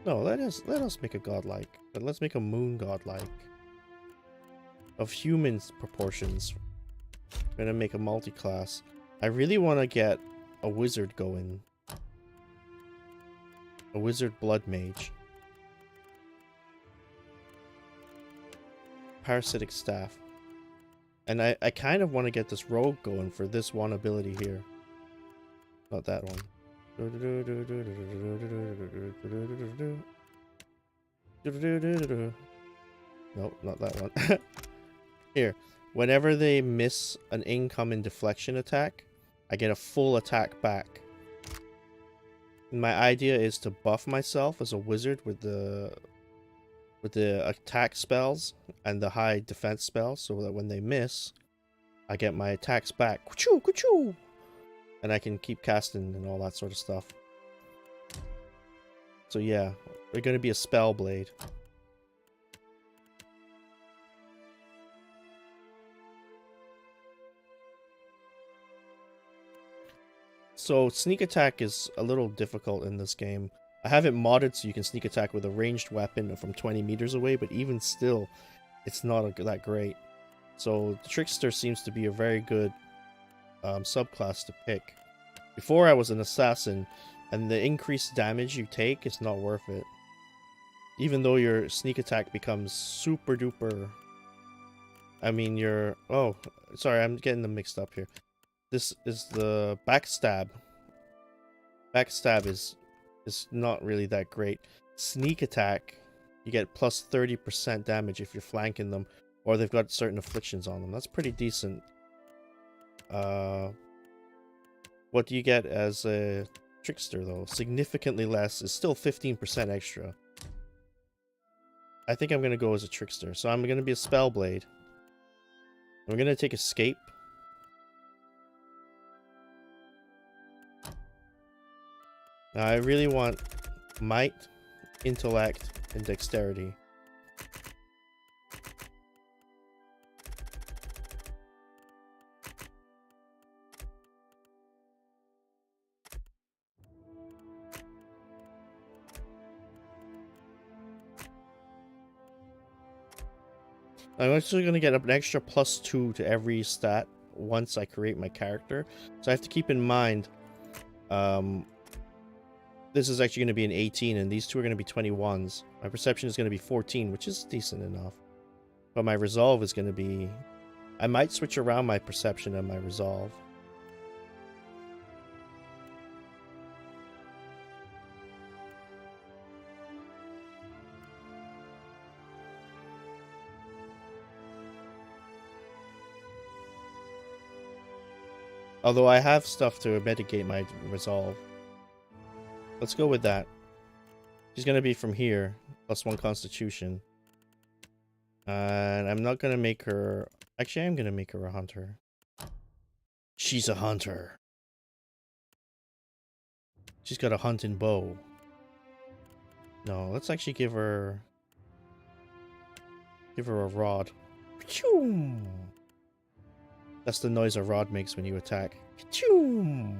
No, let us make a godlike. But let's make a moon godlike. Of human proportions. I'm gonna make a multi-class. I really want to get a wizard going. A wizard blood mage. Parasitic staff. And I kind of want to get this rogue going for this one ability here. Not that one. Nope, not that one. Here. Whenever they miss an incoming deflection attack, I get a full attack back. My idea is to buff myself as a wizard with the attack spells and the high defense spells, so that when they miss, I get my attacks back. Kuchoo, kuchoo! And I can keep casting and all that sort of stuff. So yeah, they're going to be a spell blade. So sneak attack is a little difficult in this game. I have it modded so you can sneak attack with a ranged weapon from 20 meters away, but even still, it's not that great. So the Trickster seems to be a very good subclass to pick. Before I was an assassin, and the increased damage you take is not worth it. Even though your sneak attack becomes super duper. I mean oh, sorry, I'm getting them mixed up here. This is the backstab. Backstab is not really that great. Sneak attack, you get plus 30% damage if you're flanking them, or they've got certain afflictions on them. That's pretty decent. What do you get as a Trickster though? Significantly less. Is still 15% extra. I think I'm gonna go as a Trickster. So I'm gonna be a Spellblade. I'm gonna take Escape. Now I really want Might, Intellect, and Dexterity. I'm actually going to get an extra +2 to every stat once I create my character. So I have to keep in mind, this is actually going to be an 18 and these two are going to be 21s. My Perception is going to be 14, which is decent enough. But my Resolve is going to be... I might switch around my Perception and my Resolve. Although I have stuff to mitigate my Resolve. Let's go with that. She's going to be from here. +1 Constitution. And I'm not going to make her... Actually, I am going to make her a hunter. She's a hunter. She's got a hunting bow. No, let's actually give her... Give her a rod. Pachoo! That's the noise a rod makes when you attack. Pachoo!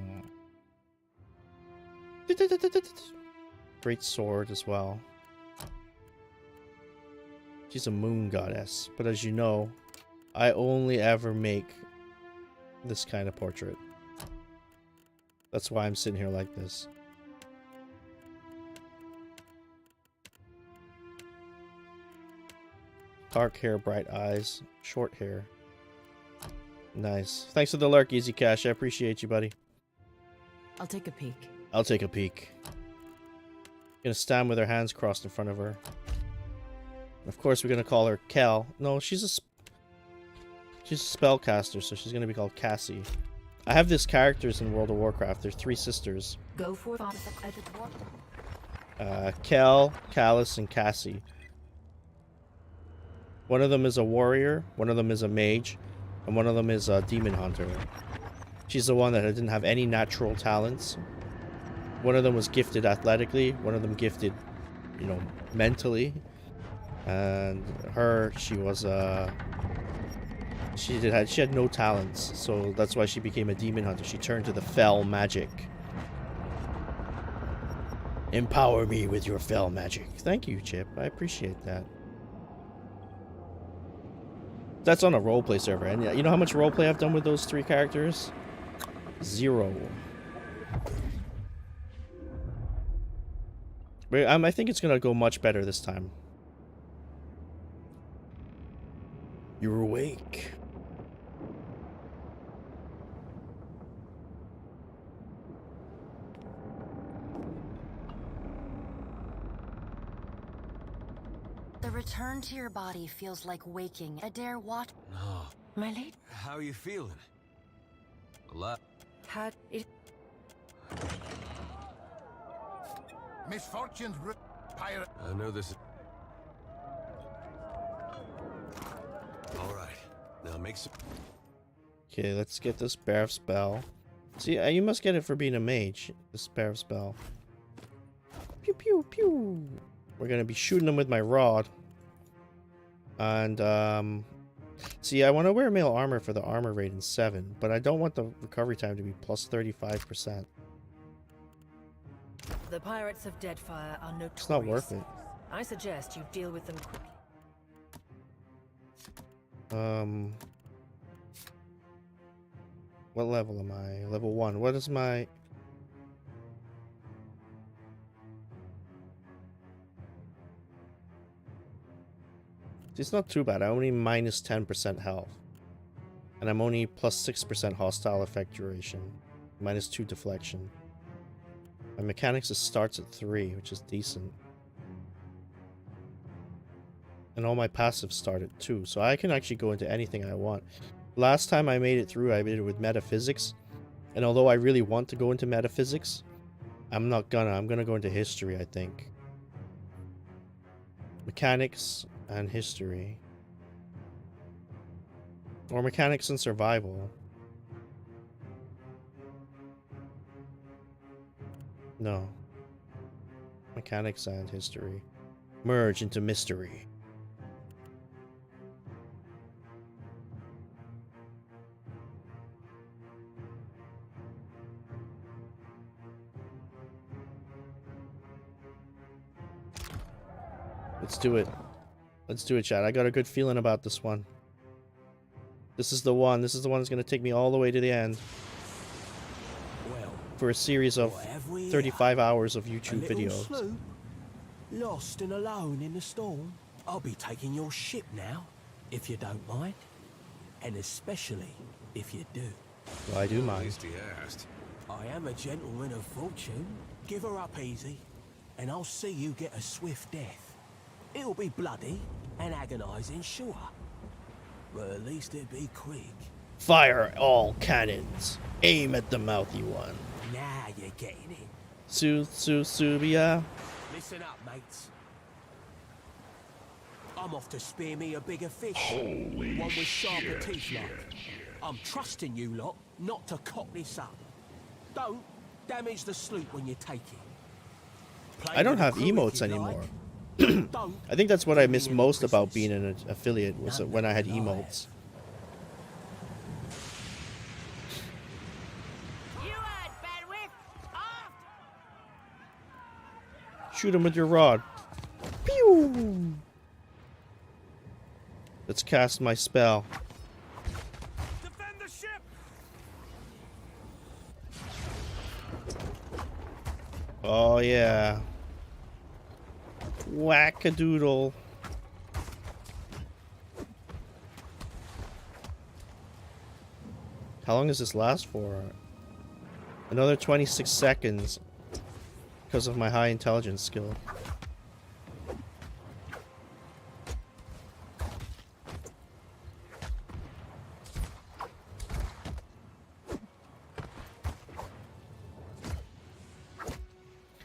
Great sword as well. She's a moon goddess, but as you know, I only ever make this kind of portrait. That's why I'm sitting here like this. Dark hair, bright eyes, short hair. Nice. Thanks for the lurk, Easy Cash. I appreciate you, buddy. I'll take a peek. I'll take a peek. Gonna stand with her hands crossed in front of her. Of course, we're gonna call her Kel. No, she's a spellcaster, so she's gonna be called Cassie. I have these characters in World of Warcraft. They're 3 sisters. Go for Kel, Callus, and Cassie. One of them is a warrior, one of them is a mage, and one of them is a demon hunter. She's the one that didn't have any natural talents. One of them was gifted athletically, one of them gifted, you know, mentally. And her, she had no talents, so that's why she became a demon hunter. She turned to the fell magic. Empower me with your fell magic. Thank you, Chip. I appreciate that. That's on a roleplay server, and you know how much roleplay I've done with those 3 characters? 0. But I think it's gonna go much better this time. You're awake. The return to your body feels like waking. Adair, what? No. My lady? How are you feeling? A lot. Had it. Misfortunes, pirate. I know this is... Alright. Now make some... Okay, let's get this Bear spell. See, you must get it for being a mage. This Bear spell. Pew pew pew. We're gonna be shooting them with my rod. And see, I want to wear mail armor for the armor rate in 7, but I don't want the recovery time to be plus 35%. The pirates of Deadfire are notorious. It's not worth it. I suggest you deal with them quickly. What level am I? Level 1. What is my... It's not too bad. I'm only minus 10% health. And I'm only plus 6% hostile effect duration. Minus 2 deflection. My mechanics starts at 3, which is decent. And all my passives start at 2, so I can actually go into anything I want. Last time I made it through, I made it with metaphysics. And although I really want to go into metaphysics, I'm not gonna. I'm gonna go into history, I think. Mechanics and history. Or mechanics and survival. No. Mechanics and history. Merge into mystery. Let's do it. Let's do it, chat. I got a good feeling about this one. This is the one. This is the one that's going to take me all the way to the end. Well, for a series of 35 hours of YouTube videos. Sloop, lost and alone in the storm. I'll be taking your ship now, if you don't mind. And especially if you do. Well, I do mind. At least he asked. I am a gentleman of fortune. Give her up easy, and I'll see you get a swift death. It'll be bloody and agonizing, sure. But at least it'll be quick. Fire all cannons. Aim at the mouthy one. Now you're getting it. Subia. Listen up, mates. I'm off to spear me a bigger fish. Holy one with sharper shit, teeth like. I'm trusting you lot not to cock this up. Don't damage the sloop when you take it. Play I don't with the have crew emotes if you anymore. like. I think that's what I miss most about being an affiliate, was when I had emotes. Shoot him with your rod. Pew! Let's cast my spell. Defend the ship! Oh yeah. Whack-a-doodle. How long does this last for? Another 26 seconds because of my high intelligence skill.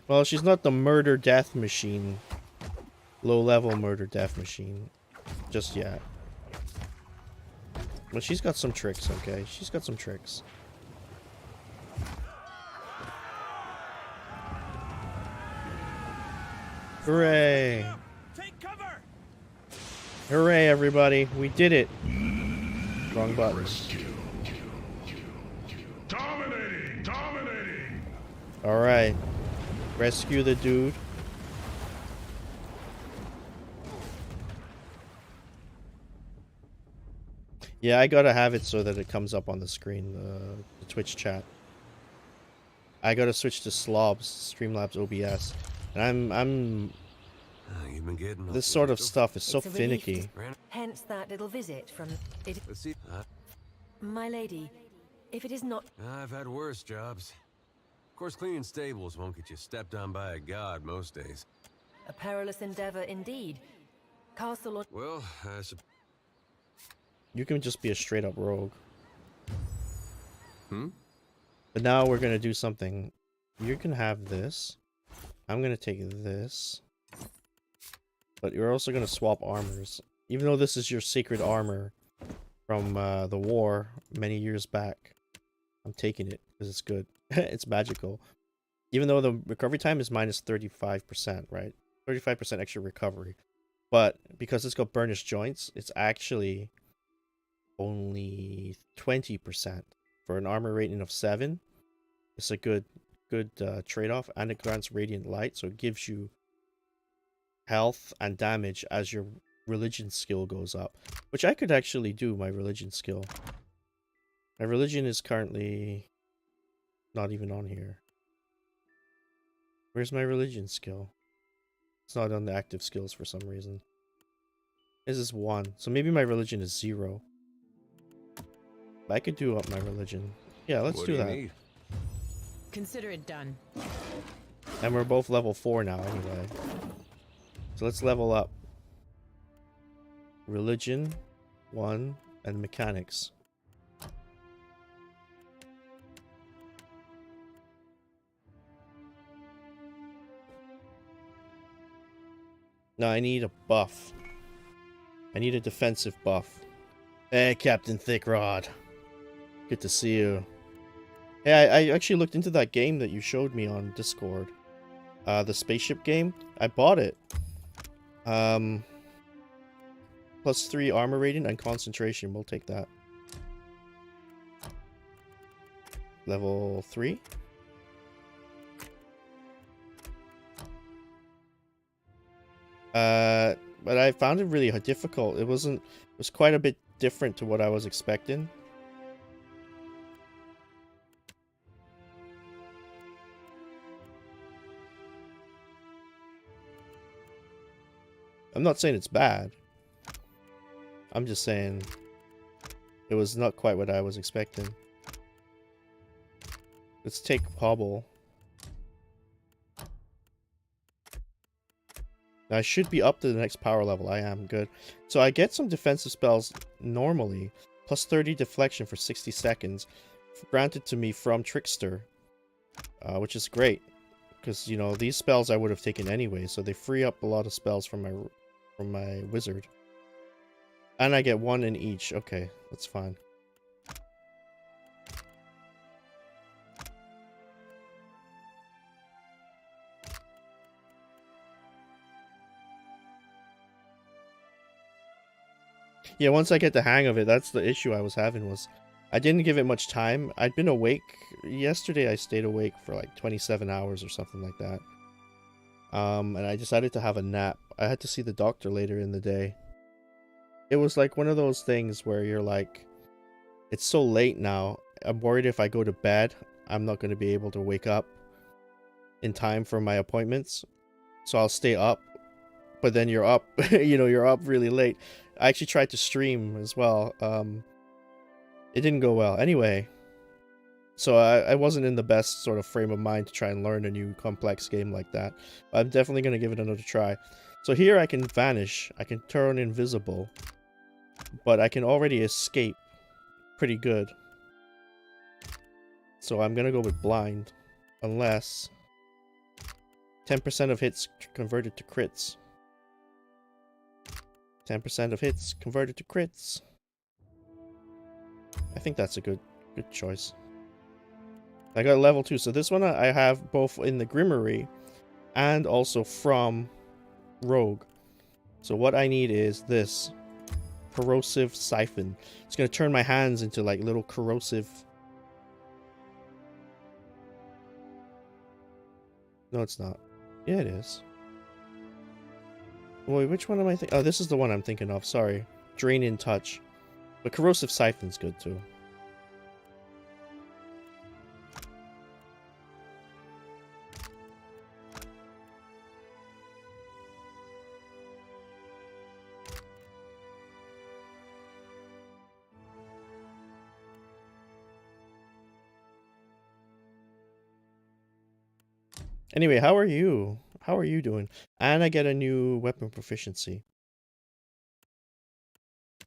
Well, she's not the murder death machine. Low-level murder death machine. Just yet. But she's got some tricks, okay? She's got some tricks. Hooray! Take cover! Hooray, everybody! We did it! Wrong button. Dominating! Dominating! Alright. Rescue the dude. Yeah, I gotta have it so that it comes up on the screen, the Twitch chat. I gotta switch to Slobs, Streamlabs OBS. And I'm You've been getting this sort of stuff is so It's a relief. finicky. Hence that little visit from it. Let's see. My lady, if it is not... I've had worse jobs. Of course, cleaning stables won't get you stepped on by a god most days. a perilous endeavor indeed. Castle or... Well, I suppose... You can just be a straight up rogue. Hmm? But now we're gonna do something. You can have this. I'm gonna take this. But you're also gonna swap armors. Even though this is your sacred armor from the war many years back. I'm taking it because it's good. It's magical. Even though the recovery time is minus 35%, right? 35% extra recovery. But because it's got burnished joints, it's actually only 20% for an armor rating of 7. It's a good trade-off, and it grants radiant light, so it gives you health and damage as your religion skill goes up, which I could actually do. My religion skill, my religion is currently not even on here. Where's my religion skill? It's not on the active skills for some reason. This is 1, so maybe my religion is 0. I could do up my religion. Yeah, let's do that. Consider it done. And we're both level 4 now anyway. So let's level up. Religion, 1, and mechanics. No, I need a buff. I need a defensive buff. Hey, Captain Thickrod. Good to see you. Hey, I actually looked into that game that you showed me on Discord. The spaceship game. I bought it. Plus 3 armor rating and concentration. We'll take that. Level 3. But I found it really difficult. It was quite a bit different to what I was expecting. I'm not saying it's bad. I'm just saying it was not quite what I was expecting. Let's take Hobble. Now I should be up to the next power level. I am good. So I get some defensive spells normally. Plus 30 deflection for 60 seconds. Granted to me from Trickster. Which is great. Because, you know, these spells I would have taken anyway. So they free up a lot of spells from my wizard. And I get 1 in each. Okay, that's fine. Yeah, once I get the hang of it, that's the issue I was having, was I didn't give it much time. I'd been awake. Yesterday I stayed awake for like 27 hours or something like that. And I decided to have a nap. I had to see the doctor later in the day. It was like one of those things where you're like, it's so late now. I'm worried if I go to bed, I'm not going to be able to wake up in time for my appointments. So I'll stay up. But then you're up, you know, you're up really late. I actually tried to stream as well. It didn't go well. Anyway, so I wasn't in the best sort of frame of mind to try and learn a new complex game like that. I'm definitely going to give it another try. So here I can vanish. I can turn invisible. But I can already escape pretty good. So I'm going to go with blind. Unless 10% of hits converted to crits. 10% of hits converted to crits. I think that's a good choice. I got level 2, so this one I have both in the Grimoire and also from Rogue. So what I need is this corrosive siphon. It's gonna turn my hands into like little corrosive. No, it's not. Yeah, it is. Wait, which one am I thinking? Oh, this is the one I'm thinking of. Sorry, Drain in Touch. But corrosive siphon's good too. Anyway, how are you? How are you doing? And I get a new weapon proficiency.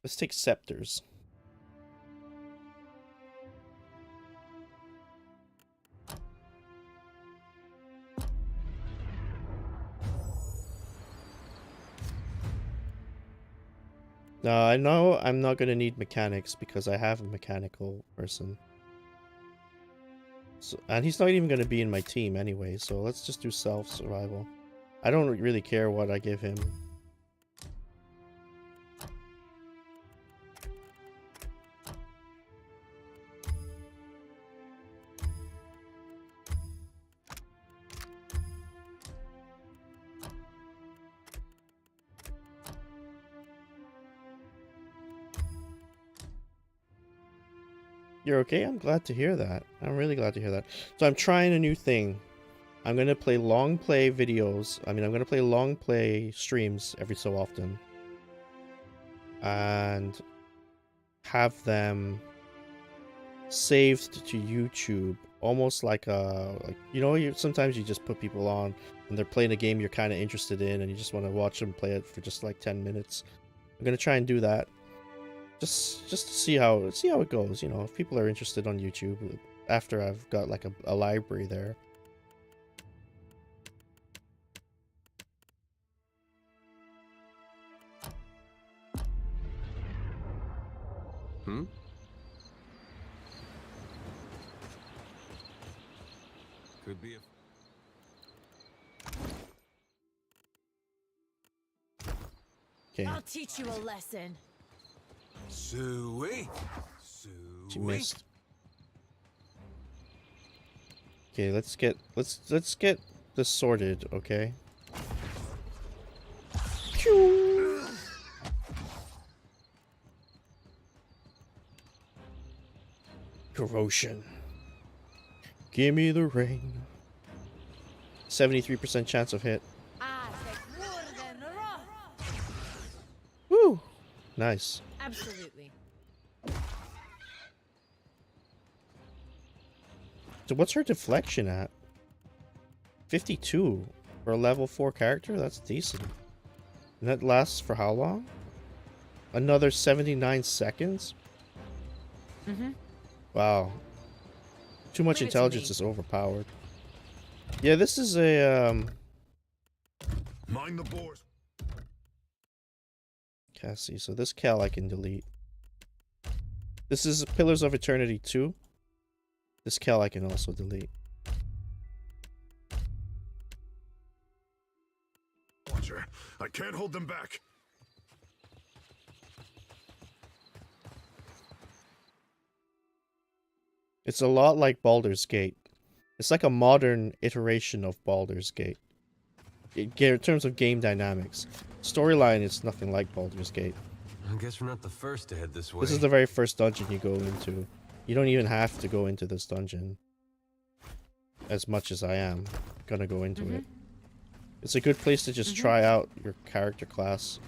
Let's take scepters. Now, I know I'm not going to need mechanics because I have a mechanical person. So, and he's not even going to be in my team anyway, so let's just do self-survival. I don't really care what I give him. You're okay? I'm glad to hear that. I'm really glad to hear that. So I'm trying a new thing. I'm going to play long play videos. I'm going to play long play streams every so often. And have them saved to YouTube. Almost like a... you know, sometimes you just put people on and they're playing a game you're kind of interested in and you just want to watch them play it for just like 10 minutes. I'm going to try and do that. Just to see how it goes, you know, if people are interested on YouTube after I've got like a library there. Could be a... Okay. I'll teach you a lesson. Suey. She missed. Okay, let's get this sorted, okay? Corrosion. Give me the rain. 73% chance of hit. Woo! Nice. Absolutely. So what's her deflection at? 52 for a level 4 character? That's decent. And that lasts for how long? Another 79 seconds? Wow. Too much intelligence is overpowered. Yeah, this is a Mind the boars. Cassie, so this Cal I can delete. This is Pillars of Eternity 2. This Cal I can also delete. Watcher, I can't hold them back. It's a lot like Baldur's Gate. It's like a modern iteration of Baldur's Gate. In terms of game dynamics. Storyline is nothing like Baldur's Gate. I guess we're not the first to head this way. This is the very first dungeon you go into. You don't even have to go into this dungeon. As much as I am gonna go into it. It's a good place to just try out your character class.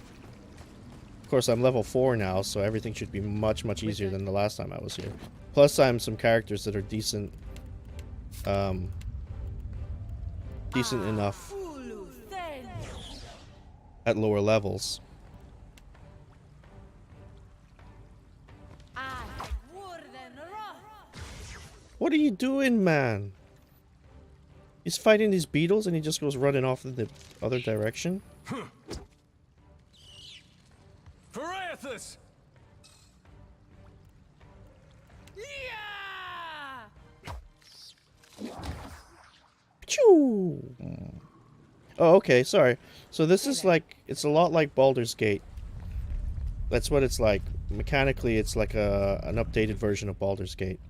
Of course, I'm level 4 now, so everything should be much easier than the last time I was here. Plus, I'm some characters that are decent, decent enough at lower levels. What are you doing, man? He's fighting these beetles and he just goes running off in the other direction. Parathis! Choo! Oh, okay, sorry. So this is like, it's a lot like Baldur's Gate. That's what it's like. Mechanically, it's like an updated version of Baldur's Gate.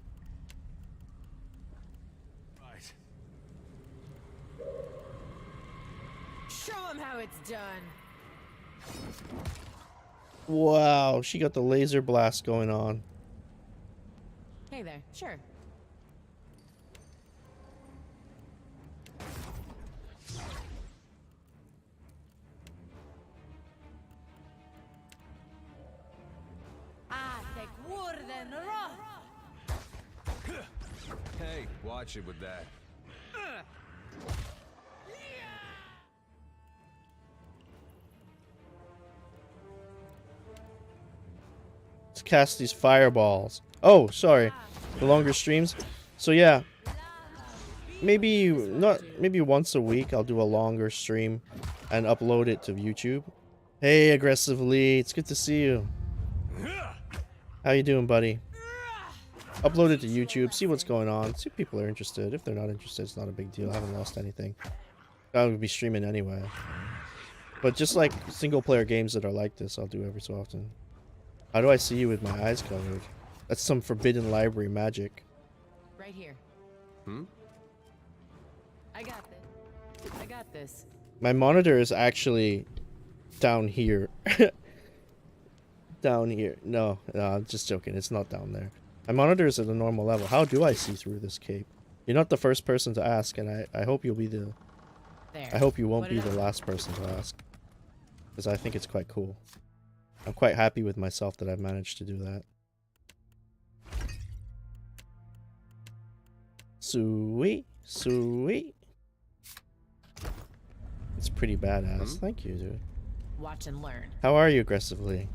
Right. Show him how it's done. Wow, she got the laser blast going on. Hey there, sure. Hey, watch it with that. Let's cast these fireballs. Oh, sorry. The longer streams. So yeah. Maybe once a week I'll do a longer stream and upload it to YouTube. Hey, Aggressively, it's good to see you. How you doing, buddy? Upload it to YouTube, see what's going on, see if people are interested. If they're not interested, it's not a big deal. I haven't lost anything. I would be streaming anyway. But just like single player games that are like this, I'll do every so often. How do I see you with my eyes covered? That's some forbidden library magic. Right here. Hmm? I got this. I got this. My monitor is actually down here. Down here. No, I'm just joking. It's not down there. My monitor is at a normal level. How do I see through this cape? You're not the first person to ask, and I hope you'll be the... There. I hope you won't be the last person to ask. Because I think it's quite cool. I'm quite happy with myself that I've managed to do that. Sweet. Sweet. It's pretty badass. Thank you, dude. Watch and learn. How are you, Aggressively?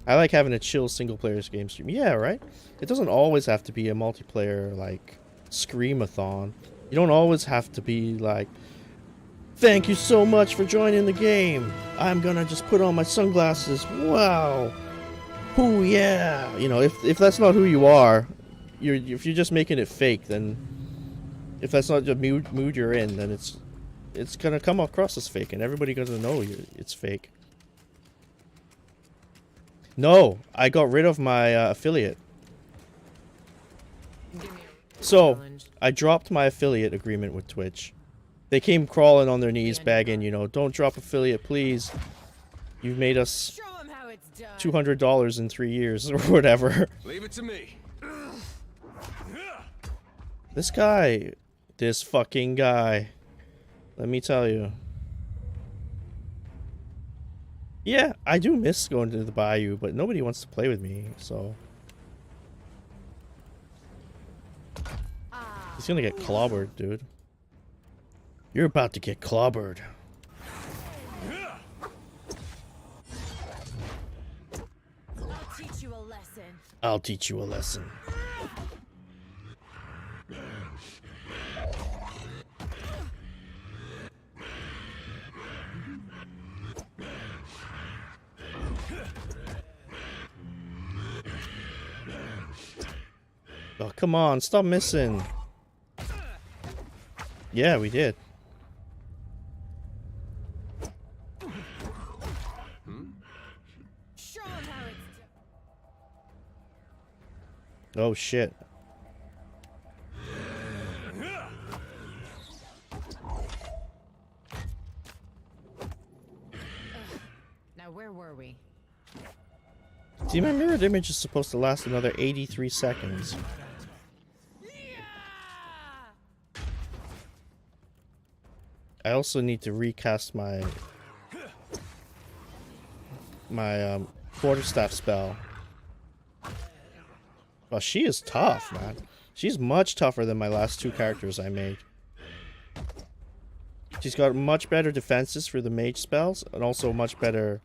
I like having a chill single-player game stream. Yeah, right? It doesn't always have to be a multiplayer, like, scream-a-thon. You don't always have to be like, thank you so much for joining the game. I'm gonna just put on my sunglasses. Wow. Ooh, yeah. You know, if that's not who you are, if you're just making it fake, then if that's not the mood you're in, then it's gonna come across as fake, and everybody gonna know it's fake. No, I got rid of my affiliate. So, I dropped my affiliate agreement with Twitch. They came crawling on their knees begging, you know, don't drop affiliate, please. You've made us $200 in 3 years or whatever. Leave it to me. This fucking guy. Let me tell you. Yeah, I do miss going to the bayou, but nobody wants to play with me, so... He's gonna get clobbered, dude. You're about to get clobbered. I'll teach you a lesson. I'll teach you a lesson. Oh, come on, stop missing. Yeah, we did. Oh shit. Now where were we? See, my mirrored image is supposed to last another 83 seconds. I also need to recast my... my quarterstaff spell. Well, she is tough, man. She's much tougher than my last two characters I made. She's got much better defenses for the mage spells, and also much better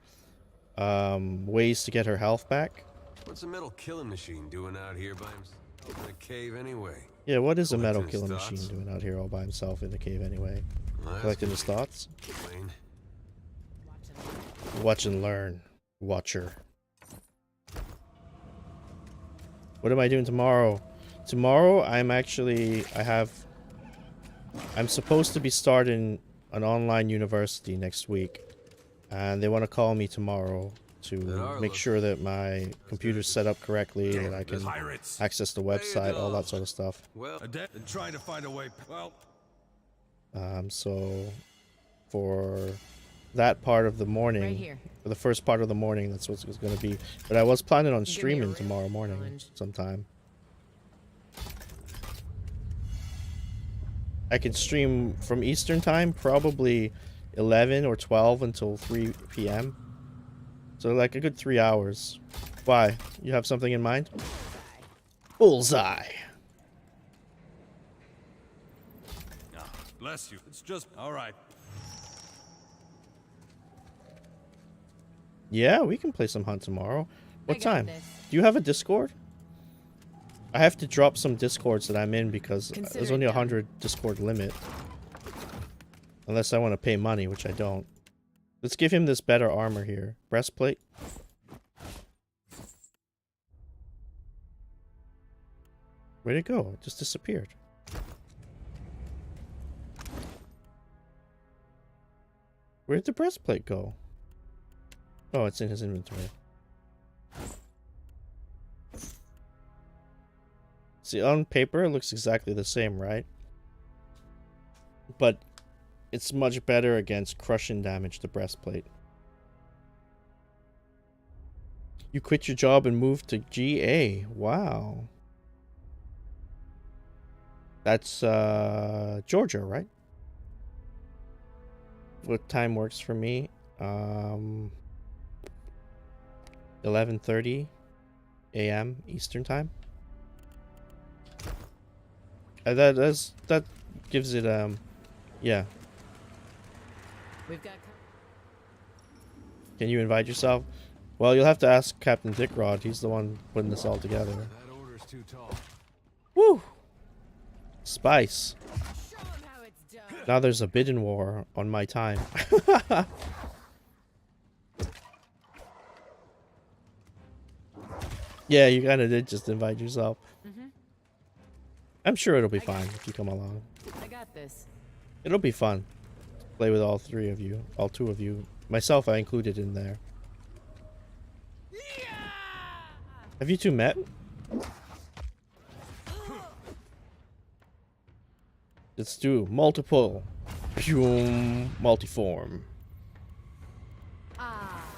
ways to get her health back. What's a metal killing machine doing out here by himself in a cave anyway? Yeah, what is a metal Collecting his killing thoughts? machine doing out here all by himself in the cave anyway? Well, that's Collecting his thoughts? plain. Watch and learn. Watcher. What am I doing tomorrow? Tomorrow, I'm supposed to be starting an online university next week. And they want to call me tomorrow to make sure that my computer's set up correctly, that I can access the website, all that sort of stuff. Well, and trying to find a way. Well, so for that part of the morning, Right here. for the first part of the morning, that's what it's going to be. But I was planning on streaming tomorrow morning sometime. I could stream from Eastern time, probably 11 or 12 until 3 p.m. So like a good 3 hours. Why? You have something in mind? Bullseye. bless you. It's just all right. Yeah, we can play some Hunt tomorrow. What I got time? this. Do you have a Discord? I have to drop some Discords that I'm in because Consider there's it only a done. 100 Discord limit. Unless I want to pay money, which I don't. Let's give him this better armor here. Breastplate. Where'd it go? It just disappeared. Where'd the breastplate go? Oh, it's in his inventory. See, on paper, it looks exactly the same, right? But it's much better against crushing damage, the breastplate. You quit your job and moved to GA. Wow. That's Georgia, right? What time works for me? 11:30 a.m. Eastern time. That gives it yeah. We've got. Can you invite yourself? Well, you'll have to ask Captain Dickrod. He's the one putting this all together. That order's too tall. Woo! Spice. Show 'em how it's done. Now there's a bidding war on my time. Yeah, you kind of did just invite yourself. I'm sure it'll be fine if you come along. I got this. It'll be fun. Play with all three of you. All two of you. Myself, I included in there. Have you two met? Let's do multiple. Multiform.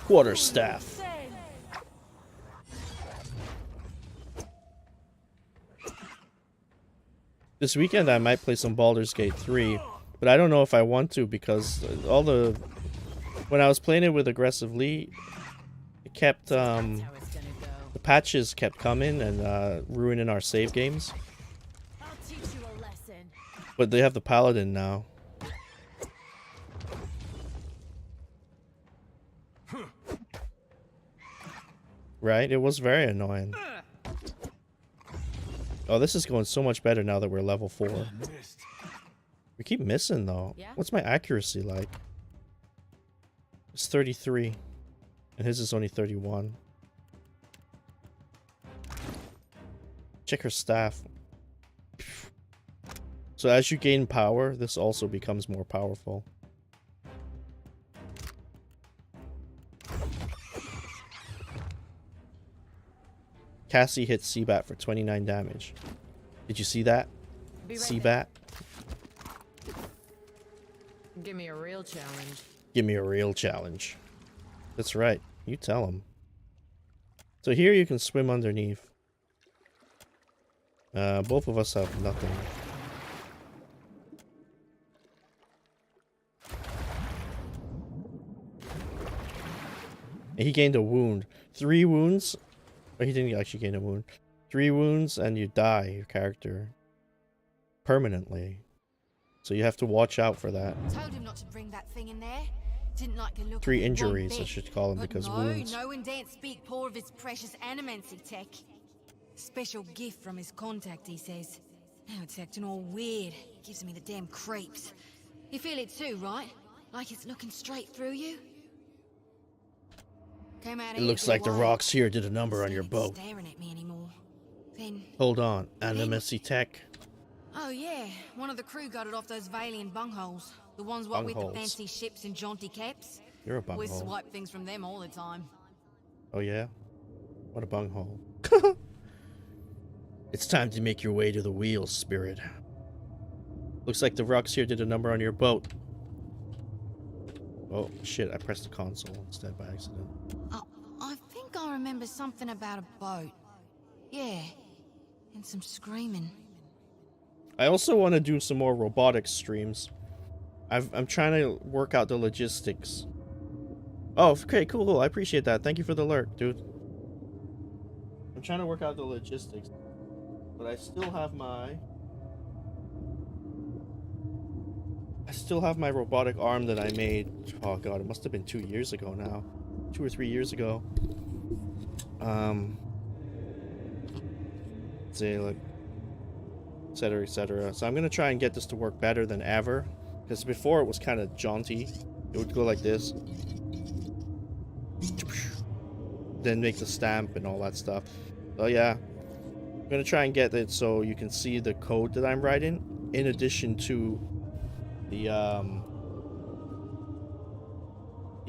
Quarterstaff. This weekend I might play some Baldur's Gate 3, but I don't know if I want to because when I was playing it with Aggressive Lee, it kept How it's gonna go. the patches kept coming and ruining our save games. I'll teach you a lesson. But they have the Paladin now. Right? It was very annoying. Oh, this is going so much better now that we're level 4. We keep missing though. Yeah? What's my accuracy like? It's 33. And his is only 31. Check her staff. So as you gain power, this also becomes more powerful. Cassie hit Seabat for 29 damage. Did you see that? Be right Seabat? Give me a real challenge. Give me a real challenge. That's right. You tell him. So here you can swim underneath. Both of us have nothing. And he gained a wound. 3 wounds. Oh, he didn't actually gain a wound. 3 wounds and you die, your character. Permanently. So you have to watch out for that. Told him not to bring that thing in there. Didn't like the look 3 of it one injuries, I bit. should call them, But because no, wounds. no one daren't speak poor of his precious animancy tech. Special gift from his contact, he says. Now it's acting all weird. Gives me the damn creeps. You feel it too, right? Like it's looking straight through you? Came out It here looks for a like the while. rocks here did a number on your Ain't boat. staring at me anymore. Then, Hold on, animacy tech. oh yeah, one of the crew got it off those Valian bungholes. The ones what with the Bungholes. fancy ships and jaunty caps. You're a We bunghole. swipe things from them all the time. Oh yeah? What a bunghole. It's time to make your way to the wheels, spirit. Looks like the rocks here did a number on your boat. Oh shit, I pressed the console instead by accident. I think I remember something about a boat. Yeah, and some screaming. I also want to do some more robotics streams. I'm trying to work out the logistics. Oh, okay, cool. I appreciate that. Thank you for the alert, dude. I'm trying to work out the logistics. But I still have my robotic arm that I made. Oh god, it must have been 2 years ago now. 2 or 3 years ago. Say like etc, etc. So I'm gonna try and get this to work better than ever. Because before it was kind of jaunty. It would go like this. Then make the stamp and all that stuff. Oh yeah. I'm gonna try and get it so you can see the code that I'm writing, in addition to the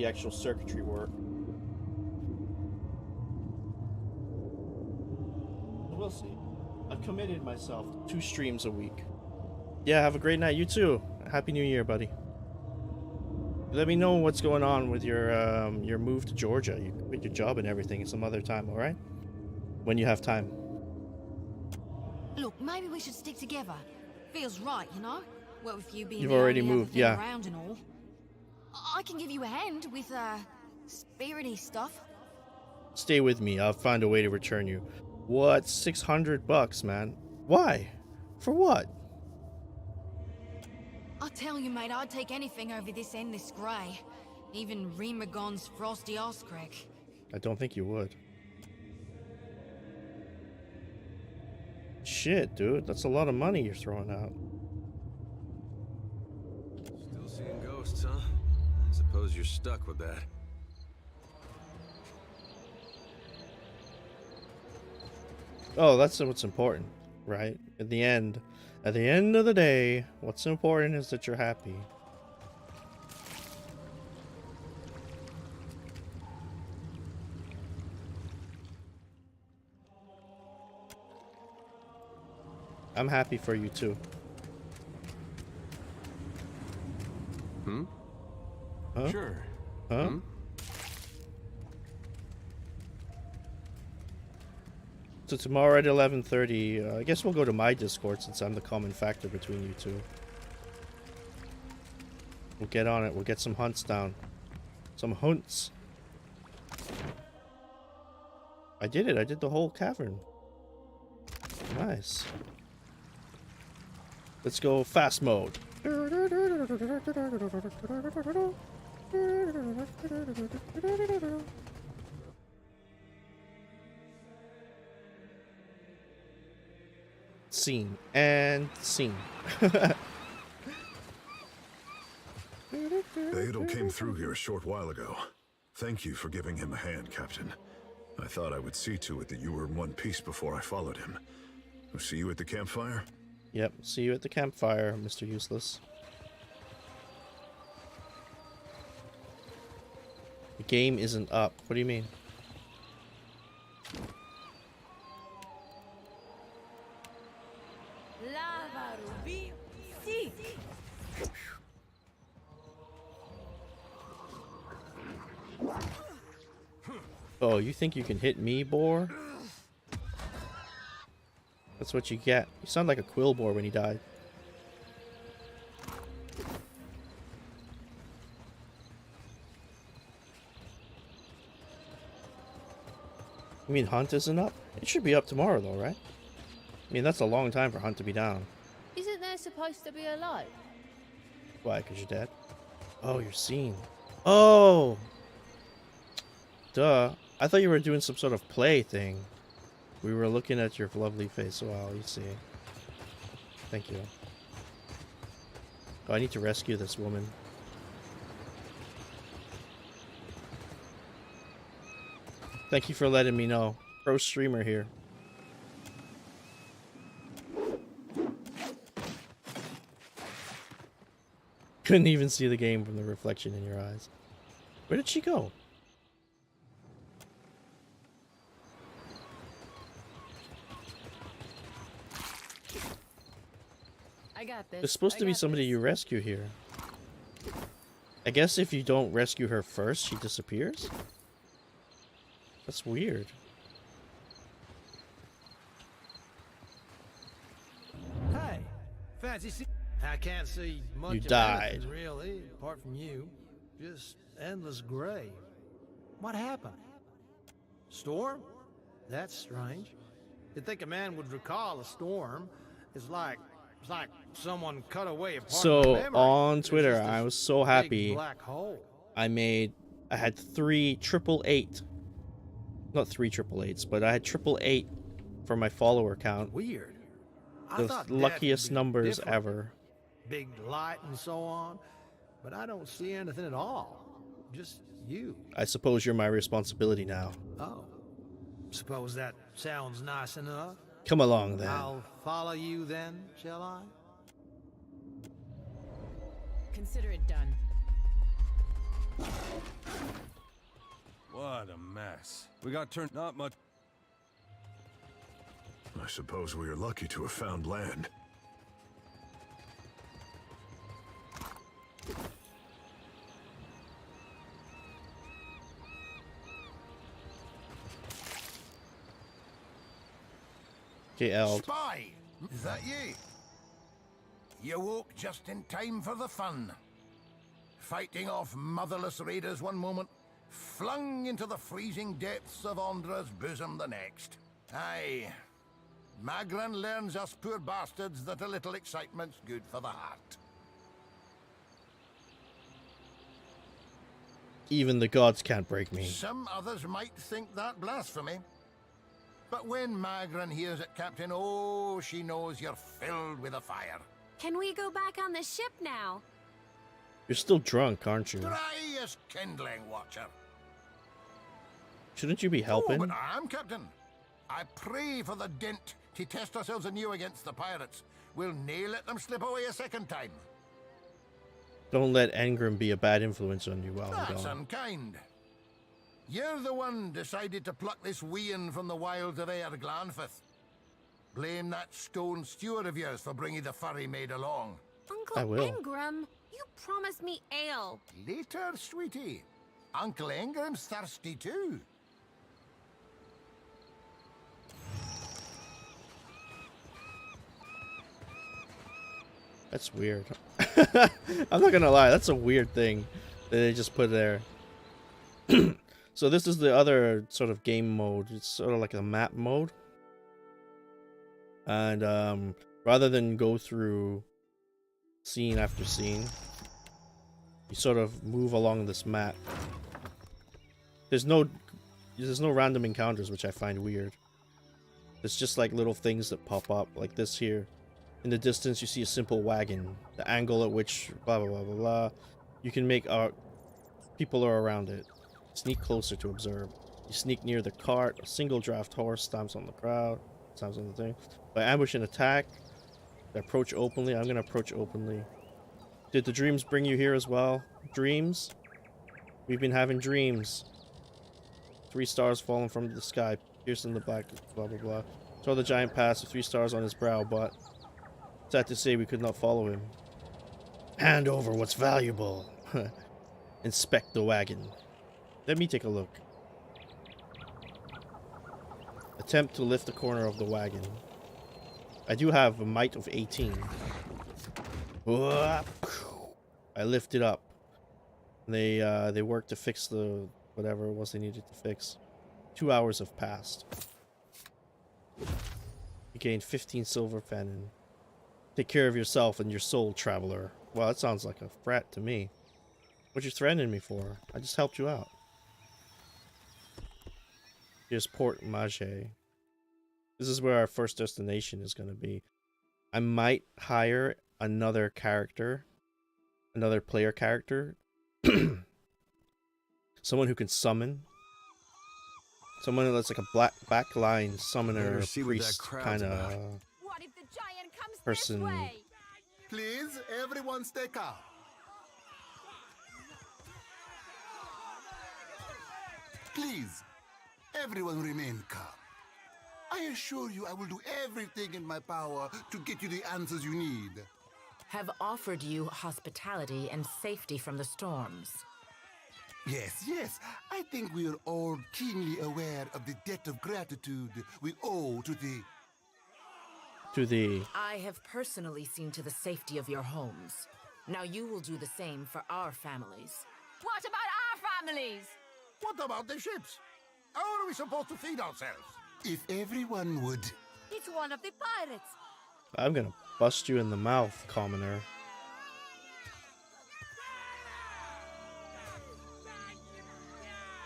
actual circuitry work. We'll see. I've committed myself to 2 streams a week. Yeah, have a great night. You too. Happy New Year, buddy. Let me know what's going on with your move to Georgia. You quit your job and everything some other time, all right? When you have time. Look, maybe we should stick together. Feels right, you know? Well, with you being You've the already only other moved, thing yeah. around and all. I can give you a hand with spirity stuff. Stay with me. I'll find a way to return you. What? $600, man. Why? For what? I tell you, mate, I'd take anything over this endless grey. Even Remagon's frosty ass crack. I don't think you would. Shit, dude. That's a lot of money you're throwing out. Still seeing ghosts, huh? I suppose you're stuck with that. Oh, that's what's important, right? At the end of the day, what's important is that you're happy. I'm happy for you too. Hmm? Huh? Sure. Huh? Hmm? So tomorrow at 11:30, I guess we'll go to my Discord since I'm the common factor between you two. We'll get on it. We'll get some hunts down. Some hunts. I did it. I did the whole cavern. Nice. Let's go fast mode. Scene and scene. Beidel came through here a short while ago. Thank you for giving him a hand, Captain. I thought I would see to it that you were in one piece before I followed him. We'll see you at the campfire? Yep, see you at the campfire, Mr. Useless. The game isn't up. What do you mean? Oh, you think you can hit me, boar? That's what you get. You sound like a quill boar when he died. You mean Hunt isn't up? It should be up tomorrow though, right? I mean, that's a long time for Hunt to be down. Isn't there supposed to be a light? Why? Because you're dead? Oh, you're seen. Oh! Duh. I thought you were doing some sort of play thing. We were looking at your lovely face. Wow, you see. Thank you. Oh, I need to rescue this woman. Thank you for letting me know. Pro streamer here. Couldn't even see the game from the reflection in your eyes. Where did she go? I got this. There's supposed to be somebody you rescue here. I guess if you don't rescue her first, she disappears? That's weird. Hey, fancy. I can't see much You of died. anything, really, apart from you. Just endless gray. What happened? Storm? That's strange. You'd think a man would recall a storm. It's like someone cut away a part of So my memory. on There's Twitter, just this I was so big happy. black hole. I had 3 888. Not 3 888s, but I had 888 for my follower count. Weird. I The thought that luckiest would be numbers different. ever. Big light and so on. But I don't see anything at all. Just you. I suppose you're my responsibility now. Oh. Suppose that sounds nice enough. Come along then. I'll follow you then, shall I? Consider it done. What a mess. We got turned not much. I suppose we are lucky to have found land. Okay, Eld. Spy! Is that you? You woke just in time for the fun. Fighting off motherless raiders one moment, flung into the freezing depths of Ondra's bosom the next. Aye. Magran learns us poor bastards that a little excitement's good for the heart. Even the gods can't break me. Some others might think that blasphemy. But when Magran hears it, Captain, oh, she knows you're filled with a fire. Can we go back on the ship now? You're still drunk, aren't you? Dry as kindling, Watcher. Shouldn't you be helping? Oh, but I am, Captain. I pray for the dint to test ourselves anew against the pirates. We'll nae let them slip away a second time. Don't let Engram be a bad influence on you while we're That's gone. unkind. You're the one decided to pluck this wean from the wilds of Aer Glanfith. Blame that stone steward of yours for bringing the furry maid along. Uncle I will. Ingram, you promised me ale. Later, sweetie. Uncle Ingram's thirsty too. That's weird. I'm not gonna lie, that's a weird thing that they just put there. So this is the other sort of game mode. It's sort of like a map mode. And rather than go through scene after scene, you sort of move along this map. There's no random encounters, which I find weird. It's just like little things that pop up, like this here. In the distance, you see a simple wagon. The angle at which blah blah blah blah blah. You can make out people are around it. Sneak closer to observe. You sneak near the cart. A single draft horse stomps on the crowd. Stomps on the thing. By ambush and attack. They approach openly. I'm gonna approach openly. Did the dreams bring you here as well? Dreams? We've been having dreams. 3 stars falling from the sky, piercing the black, blah blah blah. Saw the giant pass with 3 stars on his brow, but sad to say we could not follow him. Hand over what's valuable. Inspect the wagon. Let me take a look. Attempt to lift the corner of the wagon. I do have a might of 18. I lift it up. They worked to fix the whatever it was they needed to fix. 2 hours have passed. You gained 15 silver fenin. Take care of yourself and your soul, traveler. Well, that sounds like a threat to me. What you threatening me for? I just helped you out. Here's Port Mage. This is where our first destination is going to be. I might hire another character, another player character. Someone who can summon. Someone that's like a backline summoner, priest kind of person. Please, everyone stay calm. Please, everyone remain calm. I assure you I will do everything in my power to get you the answers you need. Have offered you hospitality and safety from the storms. Yes, yes. I think we are all keenly aware of the debt of gratitude we owe to the... I have personally seen to the safety of your homes. Now you will do the same for our families. What about our families? What about the ships? How are we supposed to feed ourselves? If everyone would... It's one of the pirates. I'm gonna bust you in the mouth, commoner.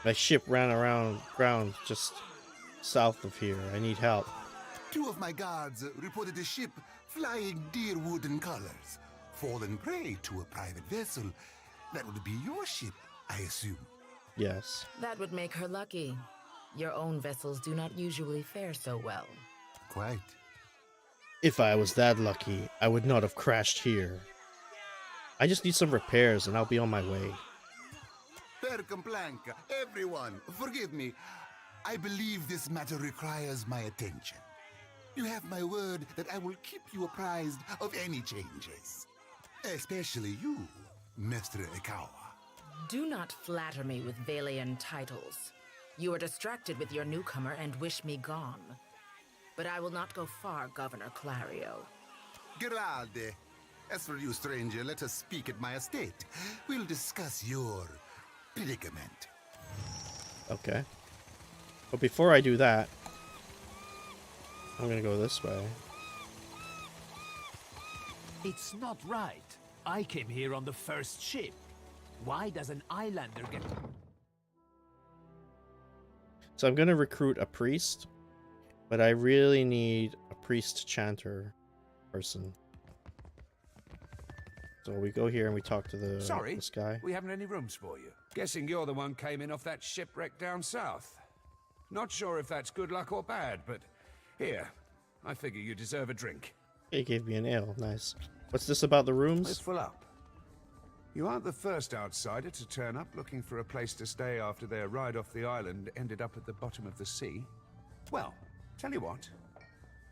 My ship ran around ground just south of here. I need help. 2 of my guards reported a ship flying deer wooden colors, fallen prey to a private vessel. That would be your ship, I assume. Yes. That would make her lucky. Your own vessels do not usually fare so well. Quite. If I was that lucky, I would not have crashed here. I just need some repairs and I'll be on my way. Per complanca, everyone, forgive me. I believe this matter requires my attention. You have my word that I will keep you apprised of any changes. Especially you, Mr. Ikawa. Do not flatter me with Valian titles. You are distracted with your newcomer and wish me gone. But I will not go far, Governor Clario. Grade. As for you, stranger, let us speak at my estate. We'll discuss your predicament. Okay. But before I do that, I'm gonna go this way. It's not right. I came here on the first ship. Why does an islander get... So I'm gonna recruit a priest, but I really need a priest chanter person. So we go here and we talk to this guy. We haven't any rooms for you. Guessing you're the one came in off that shipwreck down south. Not sure if that's good luck or bad, but here, I figure you deserve a drink. He gave me an ale. Nice. What's this about the rooms? Let's fill up. You aren't the first outsider to turn up looking for a place to stay after their ride off the island ended up at the bottom of the sea. Well, tell you what.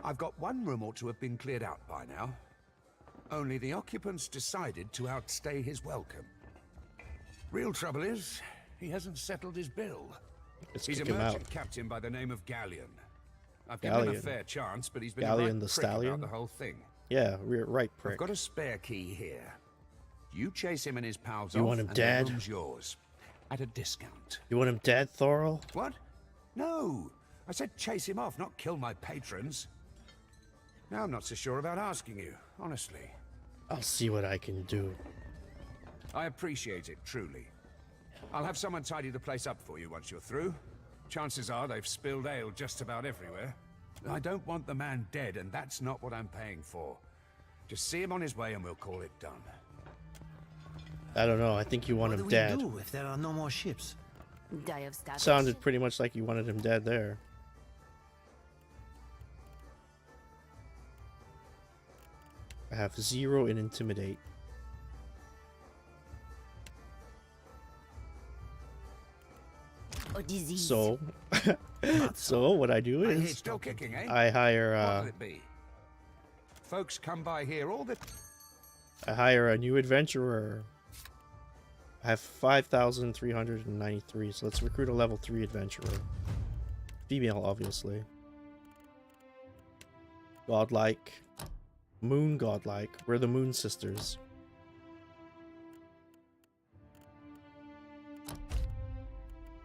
I've got one room ought to have been cleared out by now. Only the occupants decided to outstay his welcome. Real trouble is, he hasn't settled his bill. He's a merchant captain by the name of Galleon. I've given him a fair chance, but he's been a right prick about the whole thing. Yeah, right prick. I've got a spare key here. You chase him and his pals you off, want him and dead? The room's yours. At a discount. You want him dead, Thorol? What? No. I said chase him off, not kill my patrons. Now I'm not so sure about asking you, honestly. I'll see what I can do. I appreciate it, truly. I'll have someone tidy the place up for you once you're through. Chances are they've spilled ale just about everywhere. I don't want the man dead, and that's not what I'm paying for. Just see him on his way and we'll call it done. I don't know. I think you want him dead. What do we do if there are no more ships? Die of status. Sounded pretty much like you wanted him dead there. I have 0 in Intimidate. Or disease. So, so what I do is still kicking, eh? I hire What'll it be? Folks come by here all the... I hire a new adventurer. I have 5,393, so let's recruit a level 3 adventurer. Female, obviously. Godlike. Moon godlike. We're the Moon Sisters.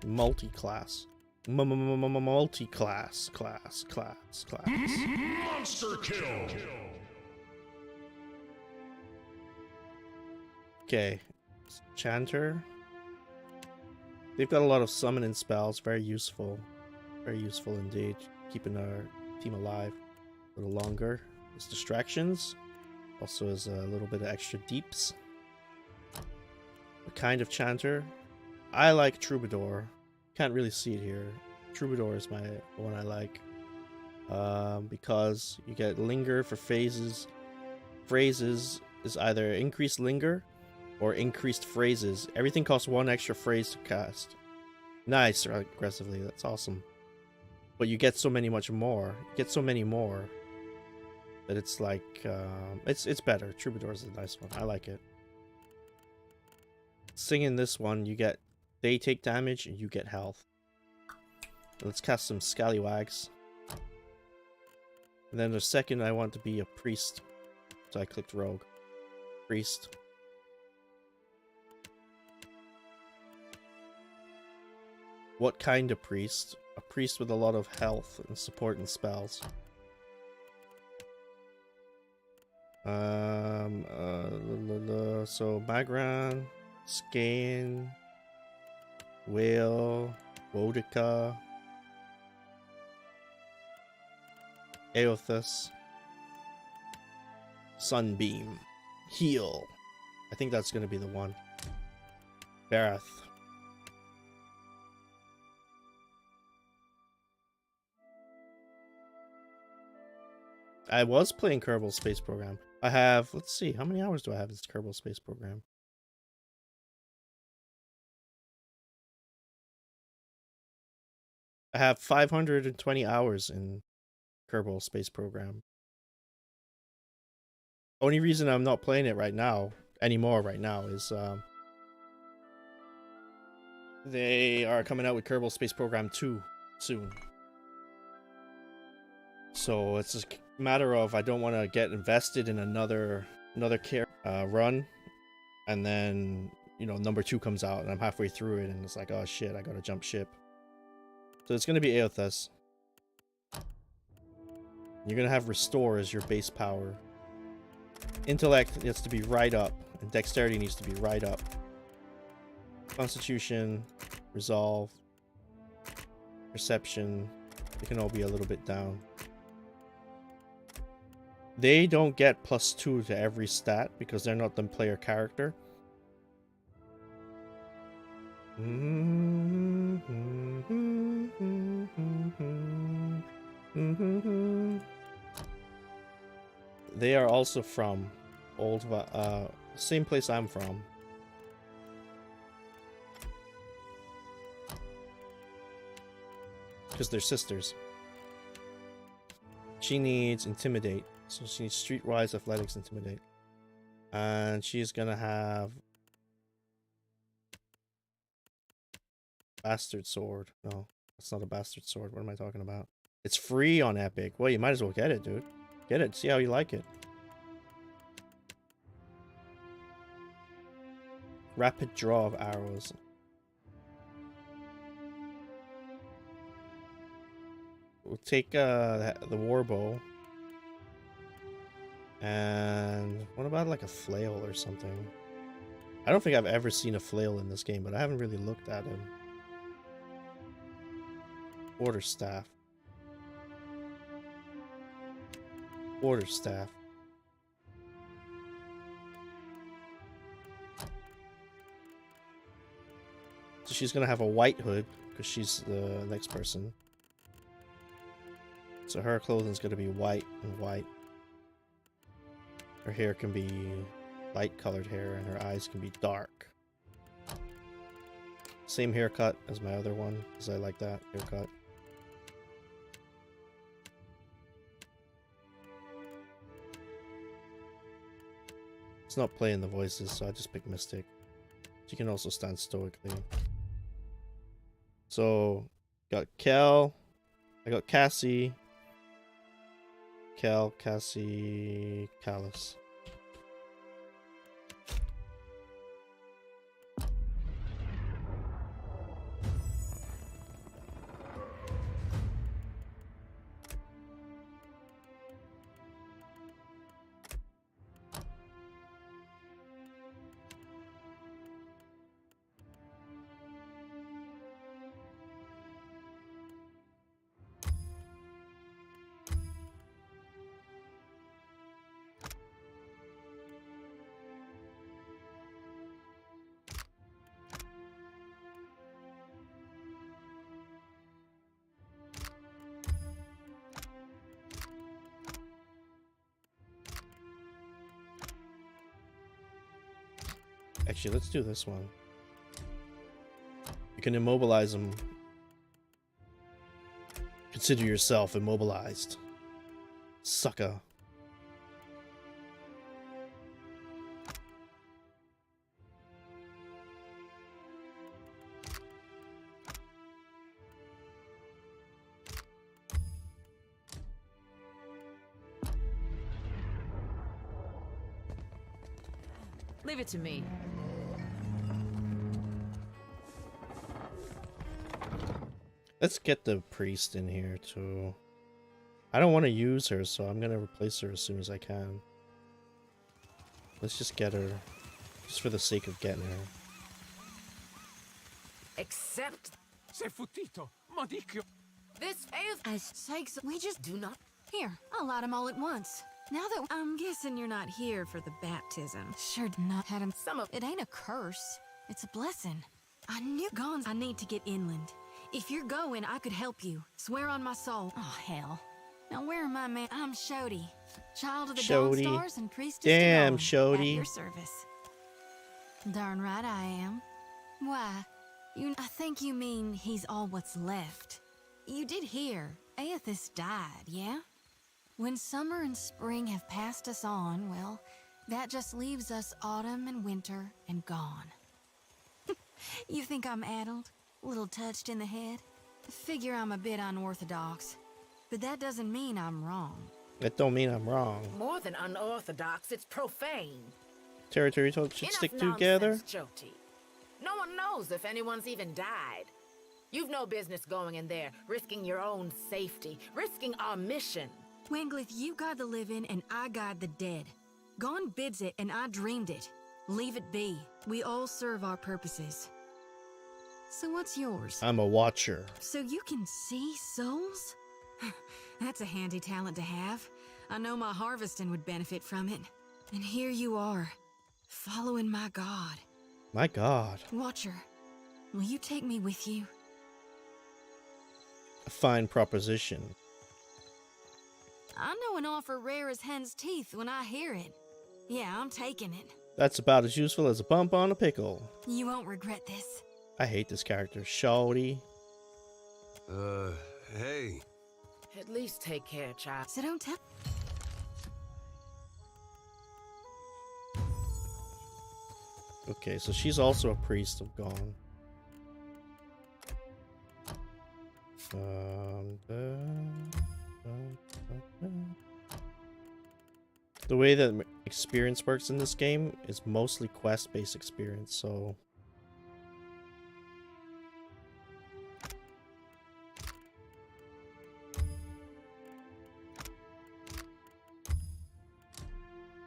Multi-class. multi-class, class. Monster kill. Okay, Chanter. They've got a lot of summoning spells, very useful indeed, keeping our team alive a little longer. There's distractions, also has a little bit of extra deeps. A kind of Chanter. I like Troubadour. Can't really see it here. Troubadour is the one I like, because you get linger for phases. Phrases is either increased linger or increased phrases. Everything costs 1 extra phrase to cast. Nice, aggressively. That's awesome. But you get so many more. You get so many more that it's like it's better. Troubadour is a nice one. I like it. Singing this one, they take damage and you get health. Let's cast some Scallywags. And then the second I want to be a priest, so I clicked rogue. Priest. What kind of priest? A priest with a lot of health and support and spells. So Magran, Skane, Whale, Boudica, Aothus, Sunbeam, Heal. I think that's going to be the one. Barath. I was playing Kerbal Space Program. I have, let's see, how many hours do I have in this Kerbal Space Program? I have 520 hours in Kerbal Space Program. Only reason I'm not playing it anymore right now is they are coming out with Kerbal Space Program 2 soon. So it's a matter of I don't want to get invested in another run, and then number 2 comes out and I'm halfway through it and it's like, oh shit, I gotta jump ship. So it's gonna be Aothus. You're gonna have Restore as your base power. Intellect needs to be right up, and Dexterity needs to be right up. Constitution, Resolve, Perception, they can all be a little bit down. They don't get +2 to every stat because they're not the player character. They are also from same place I'm from. Because they're sisters. She needs Intimidate. So she needs Streetwise, Athletics, Intimidate. And she's gonna have Bastard Sword. No, that's not a Bastard Sword. What am I talking about? It's free on Epic. Well, you might as well get it, dude. Get it. See how you like it. Rapid Draw of Arrows. We'll take the Warbow. And what about like a flail or something? I don't think I've ever seen a flail in this game, but I haven't really looked at him. Quarterstaff. Quarterstaff. So she's gonna have a white hood because she's the next person. So her clothing's gonna be white and white. Her hair can be light colored hair and her eyes can be dark. Same haircut as my other one because I like that haircut. It's not playing the voices, so I just pick Mystic. She can also stand stoically. So, got Kel. I got Cassie. Kel, Cassie, Callus. Actually, let's do this one. You can immobilize them. Consider yourself immobilized. Sucker. Leave it to me. Let's get the priest in here too. I don't want to use her, so I'm gonna replace her as soon as I can. Let's just get her, just for the sake of getting her. Except Sei futito, Madicchio. this fails. As sakes, we just do not. Here, I'll light them all at once. Now that I'm guessing you're not here for the baptism. Sure did not had him. Some of It ain't a curse. It's a blessing. I knew gone. I need to get inland. If you're going, I could help you. Swear on my soul. Oh, hell. Now where am I, man? I'm Shodi, child of the Dawn Shodi. Stars and priestess Damn, to Dawn, Shodi. at your service. Darn right I am. Why? I think you mean he's all what's left. You did hear, Aethys died, yeah? When summer and spring have passed us on, well, that just leaves us autumn and winter and gone. You think I'm addled? A little touched in the head? Figure I'm a bit unorthodox. But that doesn't mean I'm wrong. That don't mean I'm wrong. more than unorthodox, it's profane. Territory talk should Enough stick nonsense, together. Jyoti. No one knows if anyone's even died. You've no business going in there, risking your own safety, risking our mission. Winglith, you guide the living and I guide the dead. Gone bids it and I dreamed it. Leave it be. We all serve our purposes. So what's yours? I'm a watcher. So you can see souls? That's a handy talent to have. I know my harvesting would benefit from it. And here you are, following my god. My god. Watcher, will you take me with you? A fine proposition. I know an offer rare as hen's teeth when I hear it. Yeah, I'm taking it. That's about as useful as a bump on a pickle. You won't regret this. I hate this character. Shawty. Hey. At least take care, child. So don't tell. Okay, so she's also a priest of Gone. The way that experience works in this game is mostly quest-based experience, so...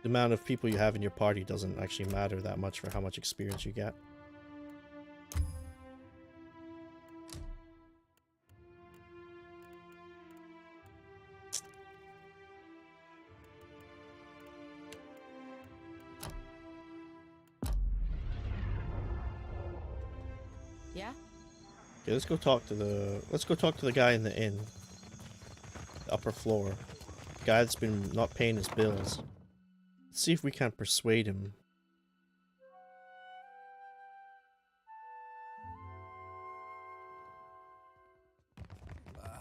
the amount of people you have in your party doesn't actually matter that much for how much experience you get. Yeah? Okay, let's go talk to the guy in the inn. The upper floor. The guy that's been not paying his bills. Let's see if we can persuade him.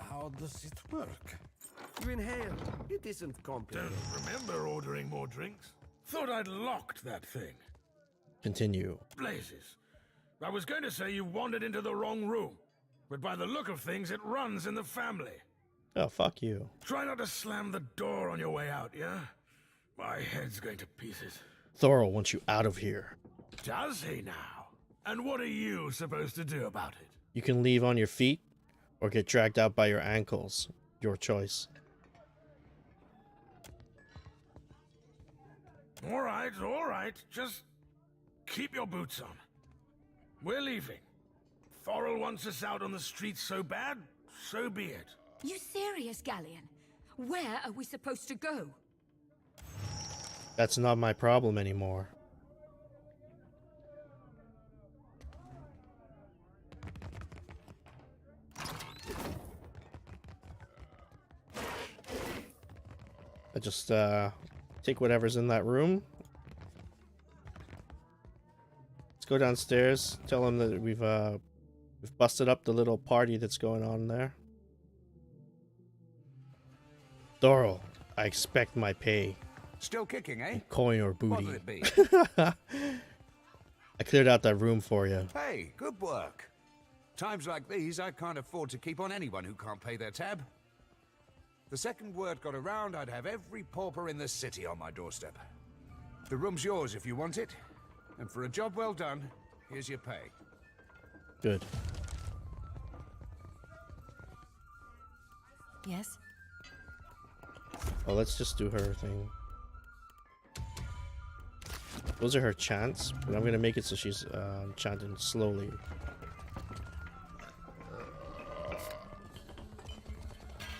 How does it work? You inhale. It isn't complicated. Don't remember ordering more drinks. Thought I'd locked that thing. Continue. Blazes. I was going to say you wandered into the wrong room, but by the look of things, it runs in the family. Oh, fuck you. Try not to slam the door on your way out, yeah? My head's going to pieces. Thorol wants you out of here. Does he now? And what are you supposed to do about it? You can leave on your feet or get dragged out by your ankles. Your choice. All right. Just keep your boots on. We're leaving. Thorol wants us out on the streets so bad, so be it. You serious, Galleon? Where are we supposed to go? That's not my problem anymore. I just take whatever's in that room. go downstairs. Tell him that we've busted up the little party that's going on there. Thorol, I expect my pay. Still kicking, eh? Coin or booty. What'll it be? I cleared out that room for you. Hey, good work. Times like these, I can't afford to keep on anyone who can't pay their tab. The second word got around, I'd have every pauper in the city on my doorstep. The room's yours if you want it. And for a job well done, here's your pay. Good. Yes? Oh, let's just do her thing. Those are her chants, but I'm gonna make it so she's chanting slowly.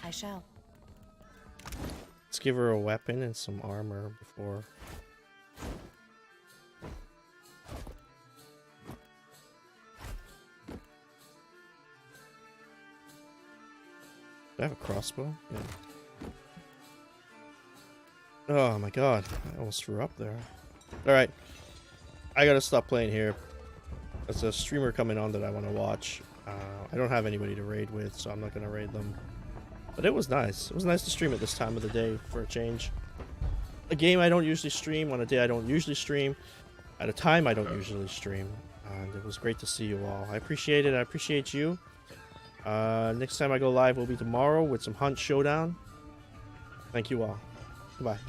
I shall. Let's give her a weapon and some armor before. Do I have a crossbow? Yeah. Oh my god, I almost threw up there. Alright, I gotta stop playing here. There's a streamer coming on that I want to watch. I don't have anybody to raid with, so I'm not gonna raid them. But it was nice. It was nice to stream at this time of the day for a change. A game I don't usually stream, on a day I don't usually stream, at a time I don't usually stream. And it was great to see you all. I appreciate it. I appreciate you. Next time I go live will be tomorrow with some Hunt Showdown. Thank you all. Goodbye.